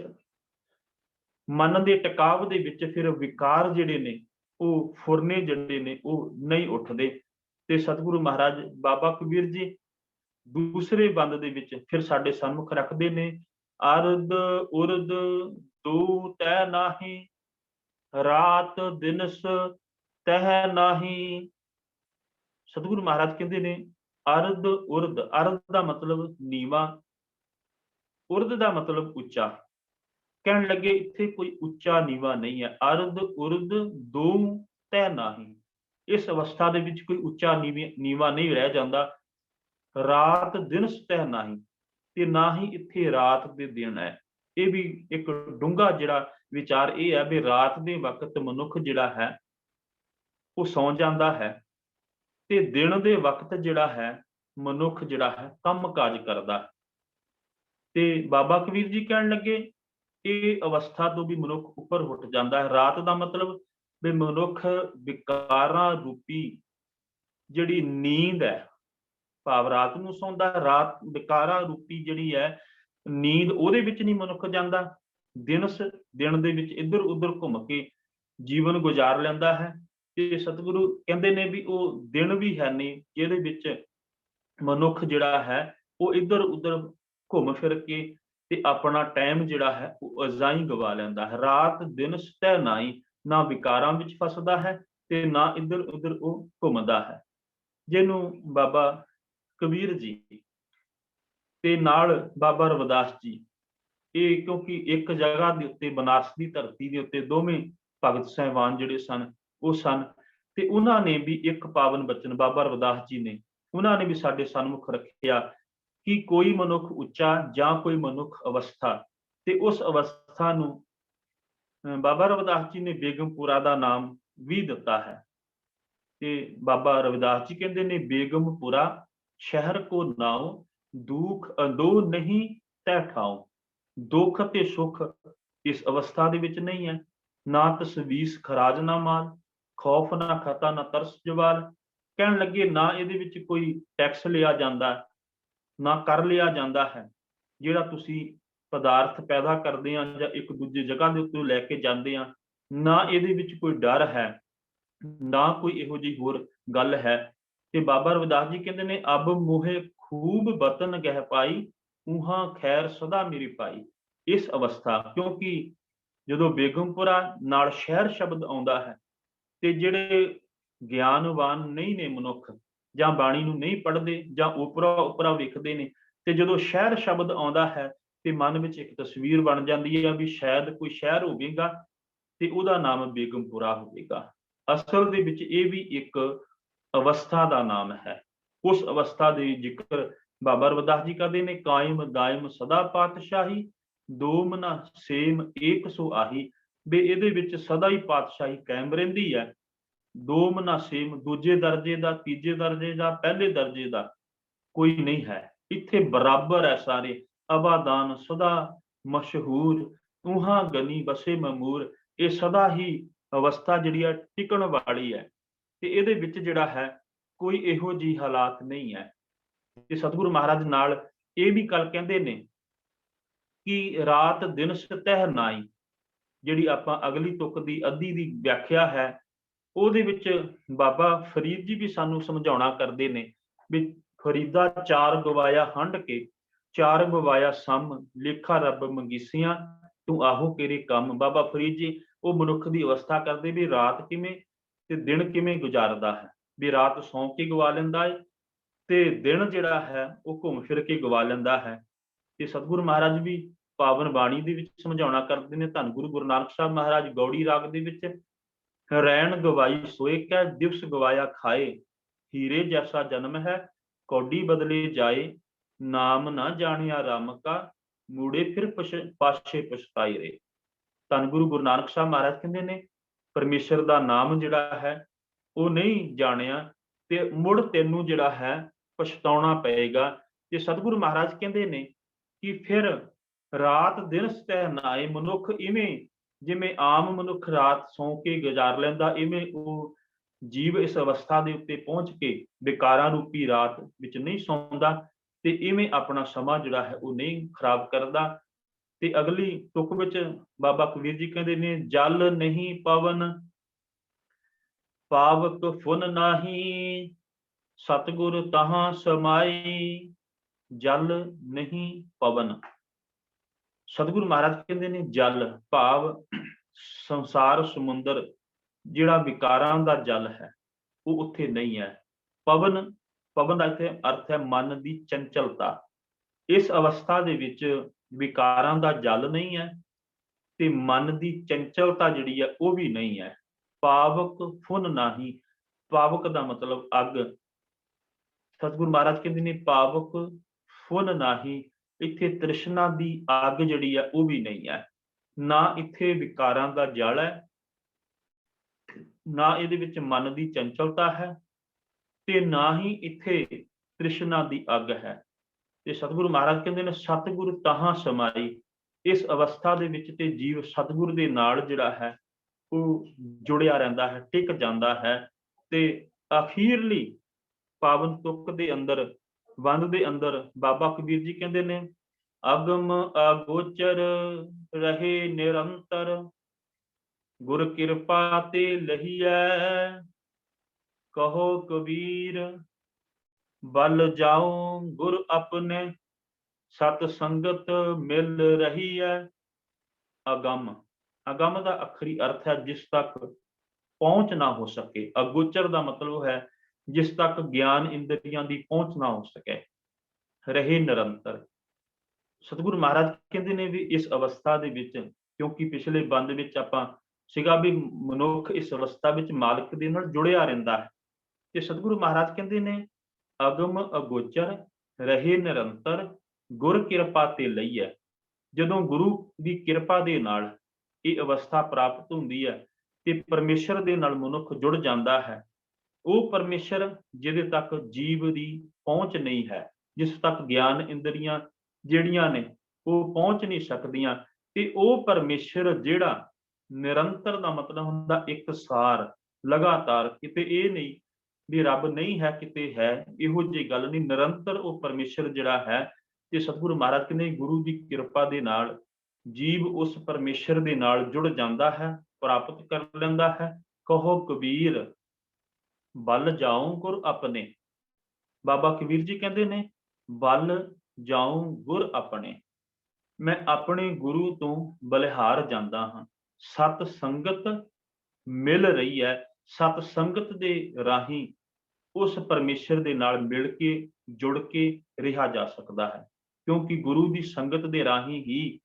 ਮਨ ਦੇ ਟਿਕਾਵ ਦੇ ਵਿੱਚ ਫਿਰ ਵਿਕਾਰ ਜਿਹੜੇ ਨੇ ਉਹ ਫੁਰਨੇ ਜਿਹੜੇ ਨੇ ਉਹ ਨਹੀਂ ਉੱਠਦੇ। ਤੇ ਸਤਿਗੁਰੂ ਮਹਾਰਾਜ ਬਾਬਾ ਕਬੀਰ ਜੀ ਦੂਸਰੇ ਬੰਦ ਦੇ ਵਿੱਚ ਫਿਰ ਸਾਡੇ ਸਨਮੁਖ ਰੱਖਦੇ ਨੇ ਅਰਧ ਉਰਧ ਦੋ ਤੈ ਨਾਹੀ, ਰਾਤ ਦਿਨਸ ਤਹਿ ਨਾਹੀ। ਸਤਿਗੁਰੂ ਮਹਾਰਾਜ ਕਹਿੰਦੇ ਨੇ ਅਰਧ ਉਰਧ, ਅਰਧ ਦਾ ਮਤਲਬ ਨੀਵਾਂ, ਉਰਧ ਦਾ ਮਤਲਬ ਉੱਚਾ। ਕਹਿਣ ਲੱਗੇ ਇੱਥੇ ਕੋਈ ਉੱਚਾ ਨੀਵਾਂ ਨਹੀਂ ਹੈ। ਅਰਧ ਉਰਧ ਦੋ ਤੈ ਨਾਹੀ, ਇਸ ਅਵਸਥਾ ਦੇ ਵਿੱਚ ਕੋਈ ਉੱਚਾ ਨੀਵਾਂ ਨਹੀਂ ਰਹਿ ਜਾਂਦਾ। ਰਾਤ ਦਿਨ ਤਹਿ ਨਾਹੀ, ਤੇ ਨਾ ਹੀ ਇੱਥੇ ਰਾਤ ਦੇ ਦਿਨ ਹੈ। ਇਹ ਵੀ ਇੱਕ ਡੂੰਘਾ ਜਿਹੜਾ ਵਿਚਾਰ ਇਹ ਹੈ ਵੀ ਰਾਤ ਦੇ ਵਕਤ ਮਨੁੱਖ ਜਿਹੜਾ ਹੈ ਉਹ ਸੌਂ ਜਾਂਦਾ ਹੈ, ਤੇ ਦਿਨ ਦੇ ਵਕਤ ਜਿਹੜਾ ਹੈ ਮਨੁੱਖ ਜਿਹੜਾ ਹੈ ਕੰਮ ਕਾਜ ਕਰਦਾ। ਤੇ ਬਾਬਾ ਕਬੀਰ ਜੀ ਕਹਿਣ ਲੱਗੇ ਇਹ ਅਵਸਥਾ ਤੋਂ ਵੀ ਮਨੁੱਖ ਉੱਪਰ ਉੱਠ ਜਾਂਦਾ ਹੈ। ਰਾਤ ਦਾ ਮਤਲਬ ਵੀ ਮਨੁੱਖ ਵਿਕਾਰਾਂ ਰੂਪੀ ਜਿਹੜੀ ਨੀਂਦ ਹੈ, ਭਾਵ ਰਾਤ ਨੂੰ ਸੌਂਦਾ, ਰਾਤ ਵਿਕਾਰਾਂ ਰੂਪੀ ਜਿਹੜੀ ਹੈ ਨੀਂਦ ਉਹਦੇ ਵਿੱਚ ਨਹੀਂ ਮਨੁੱਖ ਜਾਂਦਾ। ਦਿਨ ਦੇ ਵਿੱਚ ਇੱਧਰ ਉੱਧਰ ਘੁੰਮ ਕੇ ਜੀਵਨ ਗੁਜ਼ਾਰ ਲੈਂਦਾ ਹੈ। ਤੇ ਸਤਿਗੁਰੂ ਕਹਿੰਦੇ ਨੇ ਵੀ ਉਹ ਦਿਨ ਵੀ ਹੈ ਨਹੀਂ ਜਿਹਦੇ ਵਿੱਚ ਮਨੁੱਖ ਜਿਹੜਾ ਹੈ ਉਹ ਇੱਧਰ ਉੱਧਰ ਘੁੰਮ ਫਿਰ ਕੇ ਤੇ ਆਪਣਾ ਟਾਈਮ ਜਿਹੜਾ ਹੈ ਉਹ ਅਜ਼ਾਈ ਗਵਾ ਲੈਂਦਾ ਹੈ। ਰਾਤ ਦਿਨ ਸਤੈ ਨਾਈ, ਨਾ ਵਿਕਾਰਾਂ ਵਿੱਚ ਫਸਦਾ ਹੈ ਤੇ ਨਾ ਇੱਧਰ ਉੱਧਰ ਉਹ ਘੁੰਮਦਾ ਹੈ। ਜਿਹਨੂੰ ਬਾਬਾ ਕਬੀਰ ਜੀ ਤੇ ਨਾਲ ਬਾਬਾ ਰਵਿਦਾਸ ਜੀ, ਇਹ ਕਿਉਂਕਿ ਇੱਕ ਜਗ੍ਹਾ ਦੇ ਉੱਤੇ ਬਨਾਰਸ ਦੀ ਧਰਤੀ ਦੇ ਉੱਤੇ ਦੋਵੇਂ ਭਗਤ ਸਾਹਿਬਾਨ ਜਿਹੜੇ ਸਨ ਉਹ ਸਨ, ਤੇ ਉਹਨਾਂ ਨੇ ਵੀ ਇੱਕ ਪਾਵਨ ਬਚਨ ਬਾਬਾ ਰਵਿਦਾਸ ਜੀ ਨੇ ਉਹਨਾਂ ਨੇ ਵੀ ਸਾਡੇ ਸਨਮੁਖ ਰੱਖਿਆ ਕਿ ਕੋਈ ਮਨੁੱਖ ਉੱਚਾ ਜਾਂ ਕੋਈ ਮਨੁੱਖ ਅਵਸਥਾ, ਤੇ ਉਸ ਅਵਸਥਾ ਨੂੰ ਬਾਬਾ ਰਵਿਦਾਸ ਜੀ ਨੇ ਬੇਗਮਪੁਰਾ ਦਾ ਨਾਮ ਵੀ ਦਿੱਤਾ ਹੈ। ਤੇ ਬਾਬਾ ਰਵਿਦਾਸ ਜੀ ਕਹਿੰਦੇ ਨੇ, ਬੇਗਮਪੁਰਾ ਸ਼ਹਿਰ ਕੋ ਨਾਉ, ਦੁੱਖ ਦੋ ਨਹੀਂ ਤੈ ਠਾਉ। ਦੁੱਖ ਤੇ ਸੁੱਖ ਇਸ ਅਵਸਥਾ ਦੇ ਵਿੱਚ ਨਹੀਂ ਹੈ। ਨਾ ਤਸਵੀਸ ਖਰਾਜ ਨਾ ਮਾਲ, ਖੌਫ ਨਾ ਖਤਾ ਨਾ ਤਰਸ ਜਵਾਲ। ਕਹਿਣ ਲੱਗੇ ਨਾ ਇਹਦੇ ਵਿੱਚ ਕੋਈ ਟੈਕਸ ਲਿਆ ਜਾਂਦਾ, ਨਾ ਕਰ ਲਿਆ ਜਾਂਦਾ ਹੈ। ਜਿਹੜਾ ਤੁਸੀਂ ਪਦਾਰਥ ਪੈਦਾ ਕਰਦੇ ਆ ਜਾਂ ਇੱਕ ਦੂਜੀ ਜਗ੍ਹਾ ਦੇ ਉੱਤੇ ਲੈ ਕੇ ਜਾਂਦੇ ਆ, ਨਾ ਇਹਦੇ ਵਿੱਚ ਕੋਈ ਡਰ ਹੈ, ਨਾ ਕੋਈ ਇਹੋ ਜਿਹੀ ਹੋਰ ਗੱਲ ਹੈ। ਤੇ ਬਾਬਾ ਰਵਿਦਾਸ ਜੀ ਕਹਿੰਦੇ ਨੇ, ਅਬ ਮੋਹੇ ਖੂਬ ਬਤਨ ਗਹਿ ਪਾਈ, ਉਹਾਂ ਖੈਰ ਸਦਾ ਮੇਰੀ ਪਾਈ। ਇਸ ਅਵਸਥਾ, ਕਿਉਂਕਿ ਜਦੋਂ ਬੇਗਮਪੁਰਾ ਨਾਲ ਸ਼ਹਿਰ ਸ਼ਬਦ ਆਉਂਦਾ ਹੈ ਤੇ ਜਿਹੜੇ ਗਿਆਨਵਾਨ ਨਹੀਂ ਨੇ ਮਨੁੱਖ, ਜਾਂ ਬਾਣੀ ਨੂੰ ਨਹੀਂ ਪੜ੍ਹਦੇ ਜਾਂ ਉਪਰਾ ਵੇਖਦੇ ਨੇ, ਤੇ ਜਦੋਂ ਸ਼ਹਿਰ ਸ਼ਬਦ ਆਉਂਦਾ ਹੈ ਤੇ ਮਨ ਵਿੱਚ ਇੱਕ ਤਸਵੀਰ ਬਣ ਜਾਂਦੀ ਹੈ ਵੀ ਸ਼ਾਇਦ ਕੋਈ ਸ਼ਹਿਰ ਹੋਵੇਗਾ ਤੇ ਉਹਦਾ ਨਾਮ ਬੇਗਮਪੁਰਾ ਹੋਵੇਗਾ। ਅਸਲ ਦੇ ਵਿੱਚ ਇਹ ਵੀ ਇੱਕ ਅਵਸਥਾ ਦਾ ਨਾਮ ਹੈ। ਉਸ ਅਵਸਥਾ ਦੇ ਜ਼ਿਕਰ ਬਾਬਾ ਰਵਿਦਾਸ ਜੀ ਕਰਦੇ ਨੇ, ਕਾਇਮ ਦਾਇਮ ਸਦਾ ਪਾਤਸ਼ਾਹੀ, ਦੋਮਨਾ ਸੇਮ ਏਕ ਸੋ ਆਹੀ। ਵੀ ਇਹਦੇ ਵਿੱਚ ਸਦਾ ਹੀ ਪਾਤਸ਼ਾਹੀ ਕਾਇਮ ਰਹਿੰਦੀ ਹੈ। ਦੋਮਨਾ ਸੇਮ, ਦੂਜੇ ਦਰਜੇ ਦਾ, ਤੀਜੇ ਦਰਜੇ ਦਾ, ਪਹਿਲੇ ਦਰਜੇ ਦਾ ਕੋਈ ਨਹੀਂ ਹੈ। ਇੱਥੇ ਬਰਾਬਰ ਹੈ ਸਾਰੇ। ਅਬਾਦਾਨ ਸਦਾ ਮਸ਼ਹੂਰ, ਉਹਾਂ ਗਨੀ ਬਸੇ ਮਮੂਰ। ਇਹ ਸਦਾ ਹੀ ਅਵਸਥਾ ਜਿਹੜੀ ਹੈ ਟਿਕਣ ਵਾਲੀ ਹੈ, ਤੇ ਇਹਦੇ ਵਿੱਚ ਜਿਹੜਾ ਹੈ ਕੋਈ ਇਹੋ ਜਿਹੀ ਹਾਲਾਤ ਨਹੀਂ ਹੈ। ਤੇ ਸਤਿਗੁਰੂ ਮਹਾਰਾਜ ਨਾਲ ਇਹ ਵੀ ਗੱਲ ਕਹਿੰਦੇ ਨੇ ਕਿ ਰਾਤ ਦਿਨ ਸਤਹਿ ਨਾਈ। ਜਿਹੜੀ ਆਪਾਂ ਅਗਲੀ ਤੁਕ ਦੀ ਅੱਧੀ ਦੀ ਵਿਆਖਿਆ ਹੈ, ਉਹਦੇ ਵਿੱਚ ਬਾਬਾ ਫਰੀਦ ਜੀ ਵੀ ਸਾਨੂੰ ਸਮਝਾਉਣਾ ਕਰਦੇ ਨੇ ਵੀ ਫਰੀਦਾ ਚਾਰ ਗਵਾਇਆ ਹੰਡ ਕੇ, ਚਾਰ ਗਵਾਇਆ ਸਮ, ਲੇਖਾ ਰੱਬ ਮੰਗੀਸੀਆਂ, ਤੂੰ ਆਹੋ ਤੇਰੇ ਕੰਮ। ਬਾਬਾ ਫਰੀਦ ਜੀ ਉਹ ਮਨੁੱਖ ਦੀ ਅਵਸਥਾ ਕਰਦੇ ਵੀ ਰਾਤ ਕਿਵੇਂ ਤੇ ਦਿਨ ਕਿਵੇਂ ਗੁਜ਼ਾਰਦਾ ਹੈ। ਵੀ ਰਾਤ ਸੌਂ ਕੇ ਗਵਾ ਲੈਂਦਾ ਹੈ ਤੇ ਦਿਨ ਜਿਹੜਾ ਹੈ ਉਹ ਘੁੰਮ ਫਿਰ ਕੇ ਗਵਾ ਲੈਂਦਾ ਹੈ। ਤੇ ਸਤਿਗੁਰੂ ਮਹਾਰਾਜ ਵੀ ਪਾਵਨ ਬਾਣੀ ਦੇ ਵਿੱਚ ਸਮਝਾਉਣਾ ਕਰਦੇ ਨੇ। ਧੰਨ ਗੁਰੂ ਗੁਰੂ ਨਾਨਕ ਸਾਹਿਬ ਮਹਾਰਾਜ ਗੌੜੀ ਰਾਗ ਦੇ ਵਿੱਚ, ਰੈਣ ਗਵਾਈ ਸੋਏ ਕੈ, ਦਿਵਸ ਗਵਾਇਆ ਖਾਏ, ਹੀਰੇ ਜੈਸਾ ਜਨਮ ਹੈ ਕੌਡੀ ਬਦਲੇ ਜਾਏ, ਨਾਮ ਨਾ ਜਾਣਿਆ ਰਾਮ ਕਾ, ਮੂੜੇ ਫਿਰ ਪਾਛੇ ਪਛਤਾਏ ਰੇ। ਧੰਨ ਗੁਰੂ ਗੁਰੂ ਨਾਨਕ ਸਾਹਿਬ ਮਹਾਰਾਜ ਕਹਿੰਦੇ ਨੇ, ਪਰਮੇਸ਼ਰ ਦਾ ਨਾਮ ਜਿਹੜਾ ਹੈ ਉਹ ਨਹੀਂ ਜਾਣਿਆ ਤੇ ਮੁੜ ਤੈਨੂੰ ਜਿਹੜਾ ਹੈ ਪਛਤਾਉਣਾ ਪਏਗਾ। ਤੇ ਸਤਿਗੁਰੂ ਮਹਾਰਾਜ ਕਹਿੰਦੇ ਨੇ ਕਿ ਫਿਰ ਰਾਤ ਦਿਨ ਸਤਹਿ ਨਾਏ। ਮਨੁੱਖ ਇਵੇਂ ਜਿਵੇਂ ਆਮ ਮਨੁੱਖ ਰਾਤ ਸੌਂ ਕੇ ਗੁਜ਼ਾਰ ਲੈਂਦਾ, ਇਵੇਂ ਉਹ ਜੀਵ ਇਸ ਅਵਸਥਾ ਦੇ ਉੱਤੇ ਪਹੁੰਚ ਕੇ ਵਿਕਾਰਾਂ ਰੂਪੀ ਰਾਤ ਵਿੱਚ ਨਹੀਂ ਸੌਂਦਾ, ਤੇ ਇਵੇਂ ਆਪਣਾ ਸਮਾਂ ਜਿਹੜਾ ਹੈ ਉਹ ਨਹੀਂ ਖਰਾਬ ਕਰਦਾ। ਤੇ ਅਗਲੀ ਤੁਕ ਵਿੱਚ ਬਾਬਾ ਕਬੀਰ ਜੀ ਕਹਿੰਦੇ ਨੇ, ਜਲ ਨਹੀਂ ਪਵਨ ਪਾਵਕ ਫੁਨ ਨਾਹੀ, ਸਤਿਗੁਰ ਤਹਾਂ ਸਮਾਈ। ਜਲ ਨਹੀਂ ਪਵਨ, ਸਤਿਗੁਰੂ ਮਹਾਰਾਜ ਕਹਿੰਦੇ ਨੇ ਜਲ ਭਾਵ ਸੰਸਾਰ ਸਮੁੰਦਰ, ਜਿਹੜਾ ਵਿਕਾਰਾਂ ਦਾ ਜਲ ਹੈ ਉਹ ਉੱਥੇ ਨਹੀਂ ਹੈ। ਪਵਨ, ਪਵਨ ਦਾ ਇੱਥੇ ਅਰਥ ਹੈ ਮਨ ਦੀ ਚੰਚਲਤਾ। ਇਸ ਅਵਸਥਾ ਦੇ ਵਿੱਚ ਵਿਕਾਰਾਂ ਦਾ ਜਲ ਨਹੀਂ ਹੈ ਤੇ ਮਨ ਦੀ ਚੰਚਲਤਾ ਜਿਹੜੀ ਹੈ ਉਹ ਵੀ ਨਹੀਂ ਹੈ। ਪਾਵਕ ਫੁਨ ਨਾਹੀ, ਪਾਵਕ ਦਾ ਮਤਲਬ ਅੱਗ। ਸਤਿਗੁਰੂ ਮਹਾਰਾਜ ਕਹਿੰਦੇ ਨੇ ਪਾਵਕ ਫੁਨ ਨਾਹੀ, ਇੱਥੇ ਤ੍ਰਿਸ਼ਨਾ ਦੀ ਅੱਗ ਜਿਹੜੀ ਹੈ ਉਹ ਵੀ ਨਹੀਂ ਹੈ। ਨਾ ਇੱਥੇ ਵਿਕਾਰਾਂ ਦਾ ਜਲ ਹੈ, ਨਾ ਇਹਦੇ ਵਿੱਚ ਮਨ ਦੀ ਚੰਚਲਤਾ ਹੈ, ਤੇ ਨਾ ਹੀ ਇੱਥੇ ਤ੍ਰਿਸ਼ਨਾ ਦੀ ਅੱਗ ਹੈ। ਤੇ ਸਤਿਗੁਰੂ ਮਹਾਰਾਜ ਕਹਿੰਦੇ ਨੇ, ਸਤਿਗੁਰ ਤਹਾਂ ਸਮਾਈ। ਇਸ ਅਵਸਥਾ ਦੇ ਵਿੱਚ ਤੇ ਜੀਵ ਸਤਿਗੁਰ ਦੇ ਨਾਲ ਜਿਹੜਾ ਹੈ ਉਹ ਜੁੜਿਆ ਰਹਿੰਦਾ ਹੈ, ਟਿਕ ਜਾਂਦਾ ਹੈ। ਤੇ ਅਖੀਰਲੀ ਪਾਵਨ ਤੁਕ ਦੇ ਅੰਦਰ, ਵੰਦ ਦੇ ਅੰਦਰ ਬਾਬਾ ਕਬੀਰ ਜੀ ਕਹਿੰਦੇ ਨੇ, ਅਗਮ ਅਗੋਚਰ ਰਹੇ ਨਿਰੰਤਰ, ਗੁਰ ਕਿਰਪਾ ਤੇ ਲਹੀਐ। ਕਹੋ ਕਬੀਰ ਬਲ ਜਾਓ ਗੁਰ ਆਪਣੇ, ਸਤ ਸੰਗਤ ਮਿਲ ਰਹੀ ਹੈ। ਅਗੰਮ, ਅਗੰਮ ਦਾ ਅੱਖਰੀ ਅਰਥ ਹੈ ਜਿਸ ਤੱਕ ਪਹੁੰਚ ਨਾ ਹੋ ਸਕੇ। ਅਗੋਚਰ ਦਾ ਮਤਲਬ ਹੈ ਜਿਸ ਤੱਕ ਗਿਆਨ ਇੰਦਰੀਆਂ ਦੀ ਪਹੁੰਚ ਨਾ ਹੋ ਸਕੇ। ਰਹੇ ਨਿਰੰਤਰ, ਸਤਿਗੁਰੂ ਮਹਾਰਾਜ ਕਹਿੰਦੇ ਨੇ ਵੀ ਇਸ ਅਵਸਥਾ ਦੇ ਵਿੱਚ, ਕਿਉਂਕਿ ਪਿਛਲੇ ਬੰਦ ਵਿੱਚ ਆਪਾਂ ਸੀਗਾ ਵੀ ਮਨੁੱਖ ਇਸ ਅਵਸਥਾ ਵਿੱਚ ਮਾਲਕ ਦੇ ਨਾਲ ਜੁੜਿਆ ਰਹਿੰਦਾ ਹੈ, ਤੇ ਸਤਿਗੁਰੂ ਮਹਾਰਾਜ ਕਹਿੰਦੇ ਨੇ ਅਗਮ ਅਗੋਚਰ ਰਹੇ ਨਿਰੰਤਰ ਗੁਰ ਕਿਰਪਾ ਤੇ ਲਈਐ। ਜਦੋਂ ਗੁਰੂ ਦੀ ਕਿਰਪਾ ਦੇ ਨਾਲ ਇਹ ਅਵਸਥਾ ਪ੍ਰਾਪਤ ਹੁੰਦੀ ਹੈ ਤੇ ਪਰਮੇਸ਼ਰ ਦੇ ਨਾਲ ਮਨੁੱਖ ਜੁੜ ਜਾਂਦਾ ਹੈ, ਉਹ ਪਰਮੇਸ਼ਰ ਜਿਹਦੇ ਤੱਕ ਜੀਵ ਦੀ ਪਹੁੰਚ ਨਹੀਂ ਹੈ, ਜਿਸ ਤੱਕ ਗਿਆਨ ਇੰਦਰੀਆਂ ਜਿਹੜੀਆਂ ਨੇ ਉਹ ਪਹੁੰਚ ਨਹੀਂ ਸਕਦੀਆਂ, ਤੇ ਉਹ ਪਰਮੇਸ਼ਰ ਜਿਹੜਾ ਨਿਰੰਤਰ ਦਾ ਮਤਲਬ ਹੁੰਦਾ ਇੱਕਸਾਰ, ਲਗਾਤਾਰ, ਕਿਤੇ ਇਹ ਨਹੀਂ ਵੀ ਰੱਬ ਨਹੀਂ ਹੈ ਕਿਤੇ ਹੈ, ਇਹੋ ਜਿਹੀ ਗੱਲ ਨਹੀਂ। ਨਿਰੰਤਰ ਉਹ ਪਰਮੇਸ਼ਰ ਜਿਹੜਾ ਹੈ, ਤੇ ਸਤਿਗੁਰੂ ਮਹਾਰਾਜ ਕਹਿੰਦੇ ਗੁਰੂ ਦੀ ਕਿਰਪਾ ਦੇ ਨਾਲ ਜੀਵ ਉਸ ਪਰਮੇਸ਼ਰ ਦੇ ਨਾਲ ਜੁੜ ਜਾਂਦਾ ਹੈ, ਪ੍ਰਾਪਤ ਕਰ ਲੈਂਦਾ ਹੈ। ਕਹੋ ਕਬੀਰ ਬਲ ਜਾਉ ਗੁਰ ਆਪਣੇ, ਬਾਬਾ ਕਬੀਰ ਜੀ ਕਹਿੰਦੇ ਨੇ ਬਲ ਜਾਉ ਗੁਰ ਆਪਣੇ, ਮੈਂ ਆਪਣੇ ਗੁਰੂ ਤੋਂ ਬਲਿਹਾਰ ਜਾਂਦਾ ਹਾਂ। ਸਤ ਸੰਗਤ ਮਿਲ ਰਹੀ ਹੈ, ਸਤ ਸੰਗਤ ਦੇ ਰਾਹੀਂ ਉਸ ਪਰਮੇਸ਼ਰ ਦੇ ਨਾਲ ਮਿਲ ਕੇ ਜੁੜ ਕੇ ਰਿਹਾ ਜਾ ਸਕਦਾ ਹੈ, ਕਿਉਂਕਿ ਗੁਰੂ ਦੀ ਸੰਗਤ ਦੇ ਰਾਹੀਂ ਹੀ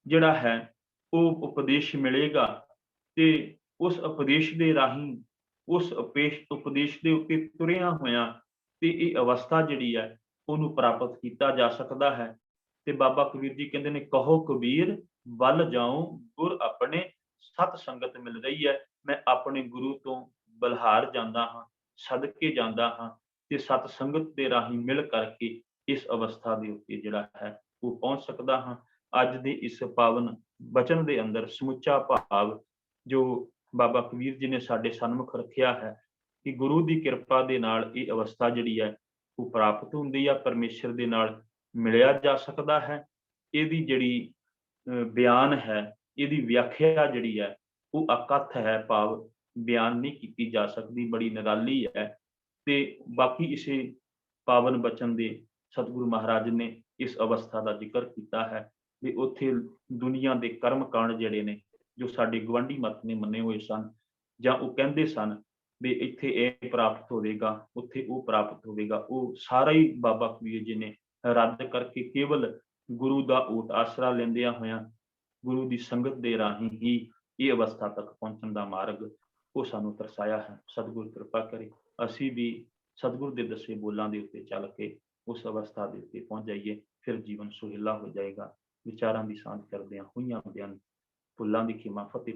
ਜਿਹੜਾ ਹੈ ਉਹ ਉਪਦੇਸ਼ ਮਿਲੇਗਾ, ਤੇ ਉਸ ਉਪਦੇਸ਼ ਦੇ ਰਾਹੀਂ, ਉਸ ਉਪਦੇਸ਼ ਦੇ ਉੱਤੇ ਤੁਰਿਆ ਹੋਇਆਂ ਤੇ ਇਹ ਅਵਸਥਾ ਜਿਹੜੀ ਹੈ ਉਹਨੂੰ ਪ੍ਰਾਪਤ ਕੀਤਾ ਜਾ ਸਕਦਾ ਹੈ। ਤੇ ਬਾਬਾ ਕਬੀਰ ਜੀ ਕਹਿੰਦੇ ਨੇ ਕਹੋ ਕਬੀਰ ਬਲ ਜਾਉ ਗੁਰ ਆਪਣੇ, ਸਤ ਸੰਗਤ ਮਿਲ ਰਹੀ ਹੈ, ਮੈਂ ਆਪਣੇ ਗੁਰੂ ਤੋਂ ਬਲਿਹਾਰ ਜਾਂਦਾ ਹਾਂ, ਸਦਕੇ ਜਾਂਦਾ ਹਾਂ, ਤੇ ਸਤ ਸੰਗਤ ਦੇ ਰਾਹੀਂ ਮਿਲ ਕਰਕੇ ਇਸ ਅਵਸਥਾ ਦੇ ਉੱਤੇ ਜਿਹੜਾ ਹੈ ਉਹ ਪਹੁੰਚ ਸਕਦਾ ਹਾਂ। ਅੱਜ ਦੇ ਇਸ ਪਾਵਨ ਬਚਨ ਦੇ ਅੰਦਰ ਸਮੁੱਚਾ ਭਾਵ ਜੋ ਬਾਬਾ ਕਬੀਰ ਜੀ ਨੇ ਸਾਡੇ ਸਨਮੁਖ ਰੱਖਿਆ ਹੈ ਕਿ ਗੁਰੂ ਦੀ ਕਿਰਪਾ ਦੇ ਨਾਲ ਇਹ ਅਵਸਥਾ ਜਿਹੜੀ ਹੈ ਉਹ ਪ੍ਰਾਪਤ ਹੁੰਦੀ ਆ, ਪਰਮੇਸ਼ਰ ਦੇ ਨਾਲ ਮਿਲਿਆ ਜਾ ਸਕਦਾ ਹੈ। ਇਹਦੀ ਜਿਹੜੀ ਬਿਆਨ ਹੈ, ਇਹਦੀ ਵਿਆਖਿਆ ਜਿਹੜੀ ਹੈ ਉਹ ਅਕਥ ਹੈ, ਭਾਵ ਬਿਆਨ ਨਹੀਂ ਕੀਤੀ ਜਾ ਸਕਦੀ, ਬੜੀ ਨਿਰਾਲੀ ਹੈ। ਤੇ ਬਾਕੀ ਇਸੇ ਪਾਵਨ ਬਚਨ ਦੇ ਸਤਿਗੁਰੂ ਮਹਾਰਾਜ ਨੇ ਇਸ ਅਵਸਥਾ ਦਾ ਜ਼ਿਕਰ ਕੀਤਾ ਹੈ ਵੀ ਉੱਥੇ ਦੁਨੀਆ ਦੇ ਕਰਮ ਕਾਂਡ ਜਿਹੜੇ ਨੇ, ਜੋ ਸਾਡੇ ਗੁਆਂਢੀ ਮੱਤ ਨੇ ਮੰਨੇ ਹੋਏ ਸਨ, ਜਾਂ ਉਹ ਕਹਿੰਦੇ ਸਨ ਵੀ ਇੱਥੇ ਇਹ ਪ੍ਰਾਪਤ ਹੋਵੇਗਾ, ਉੱਥੇ ਉਹ ਪ੍ਰਾਪਤ ਹੋਵੇਗਾ, ਉਹ ਸਾਰਾ ਹੀ ਬਾਬਾ ਕਬੀਰ ਜੀ ਨੇ ਰੱਦ ਕਰਕੇ ਕੇਵਲ ਗੁਰੂ ਦਾ ਓਟ ਆਸਰਾ ਲੈਂਦਿਆਂ ਹੋਇਆਂ ਗੁਰੂ ਦੀ ਸੰਗਤ ਦੇ ਰਾਹੀਂ ਹੀ ਇਹ ਅਵਸਥਾ ਤੱਕ ਪਹੁੰਚਣ ਦਾ ਮਾਰਗ ਉਹ ਸਾਨੂੰ ਦਰਸਾਇਆ ਹੈ। ਸਤਿਗੁਰ ਕਿਰਪਾ ਕਰੇ ਅਸੀਂ ਵੀ ਸਤਿਗੁਰ ਦੇ ਦੱਸੇ ਬੋਲਾਂ ਦੇ ਉੱਤੇ ਚੱਲ ਕੇ ਉਸ ਅਵਸਥਾ ਦੇ ਉੱਤੇ ਪਹੁੰਚ ਜਾਈਏ, ਫਿਰ ਜੀਵਨ ਸੁਹੇਲਾ ਹੋ ਜਾਏਗਾ। ਵਿਚਾਰਾਂ ਦੀ ਸਾਂਝ ਕਰਦਿਆਂ ਹੋਈਆਂ ਬਿਆਨ ਭੁੱਲਾਂ ਦੀ ਖਿਮਾ, ਫਤਿਹ।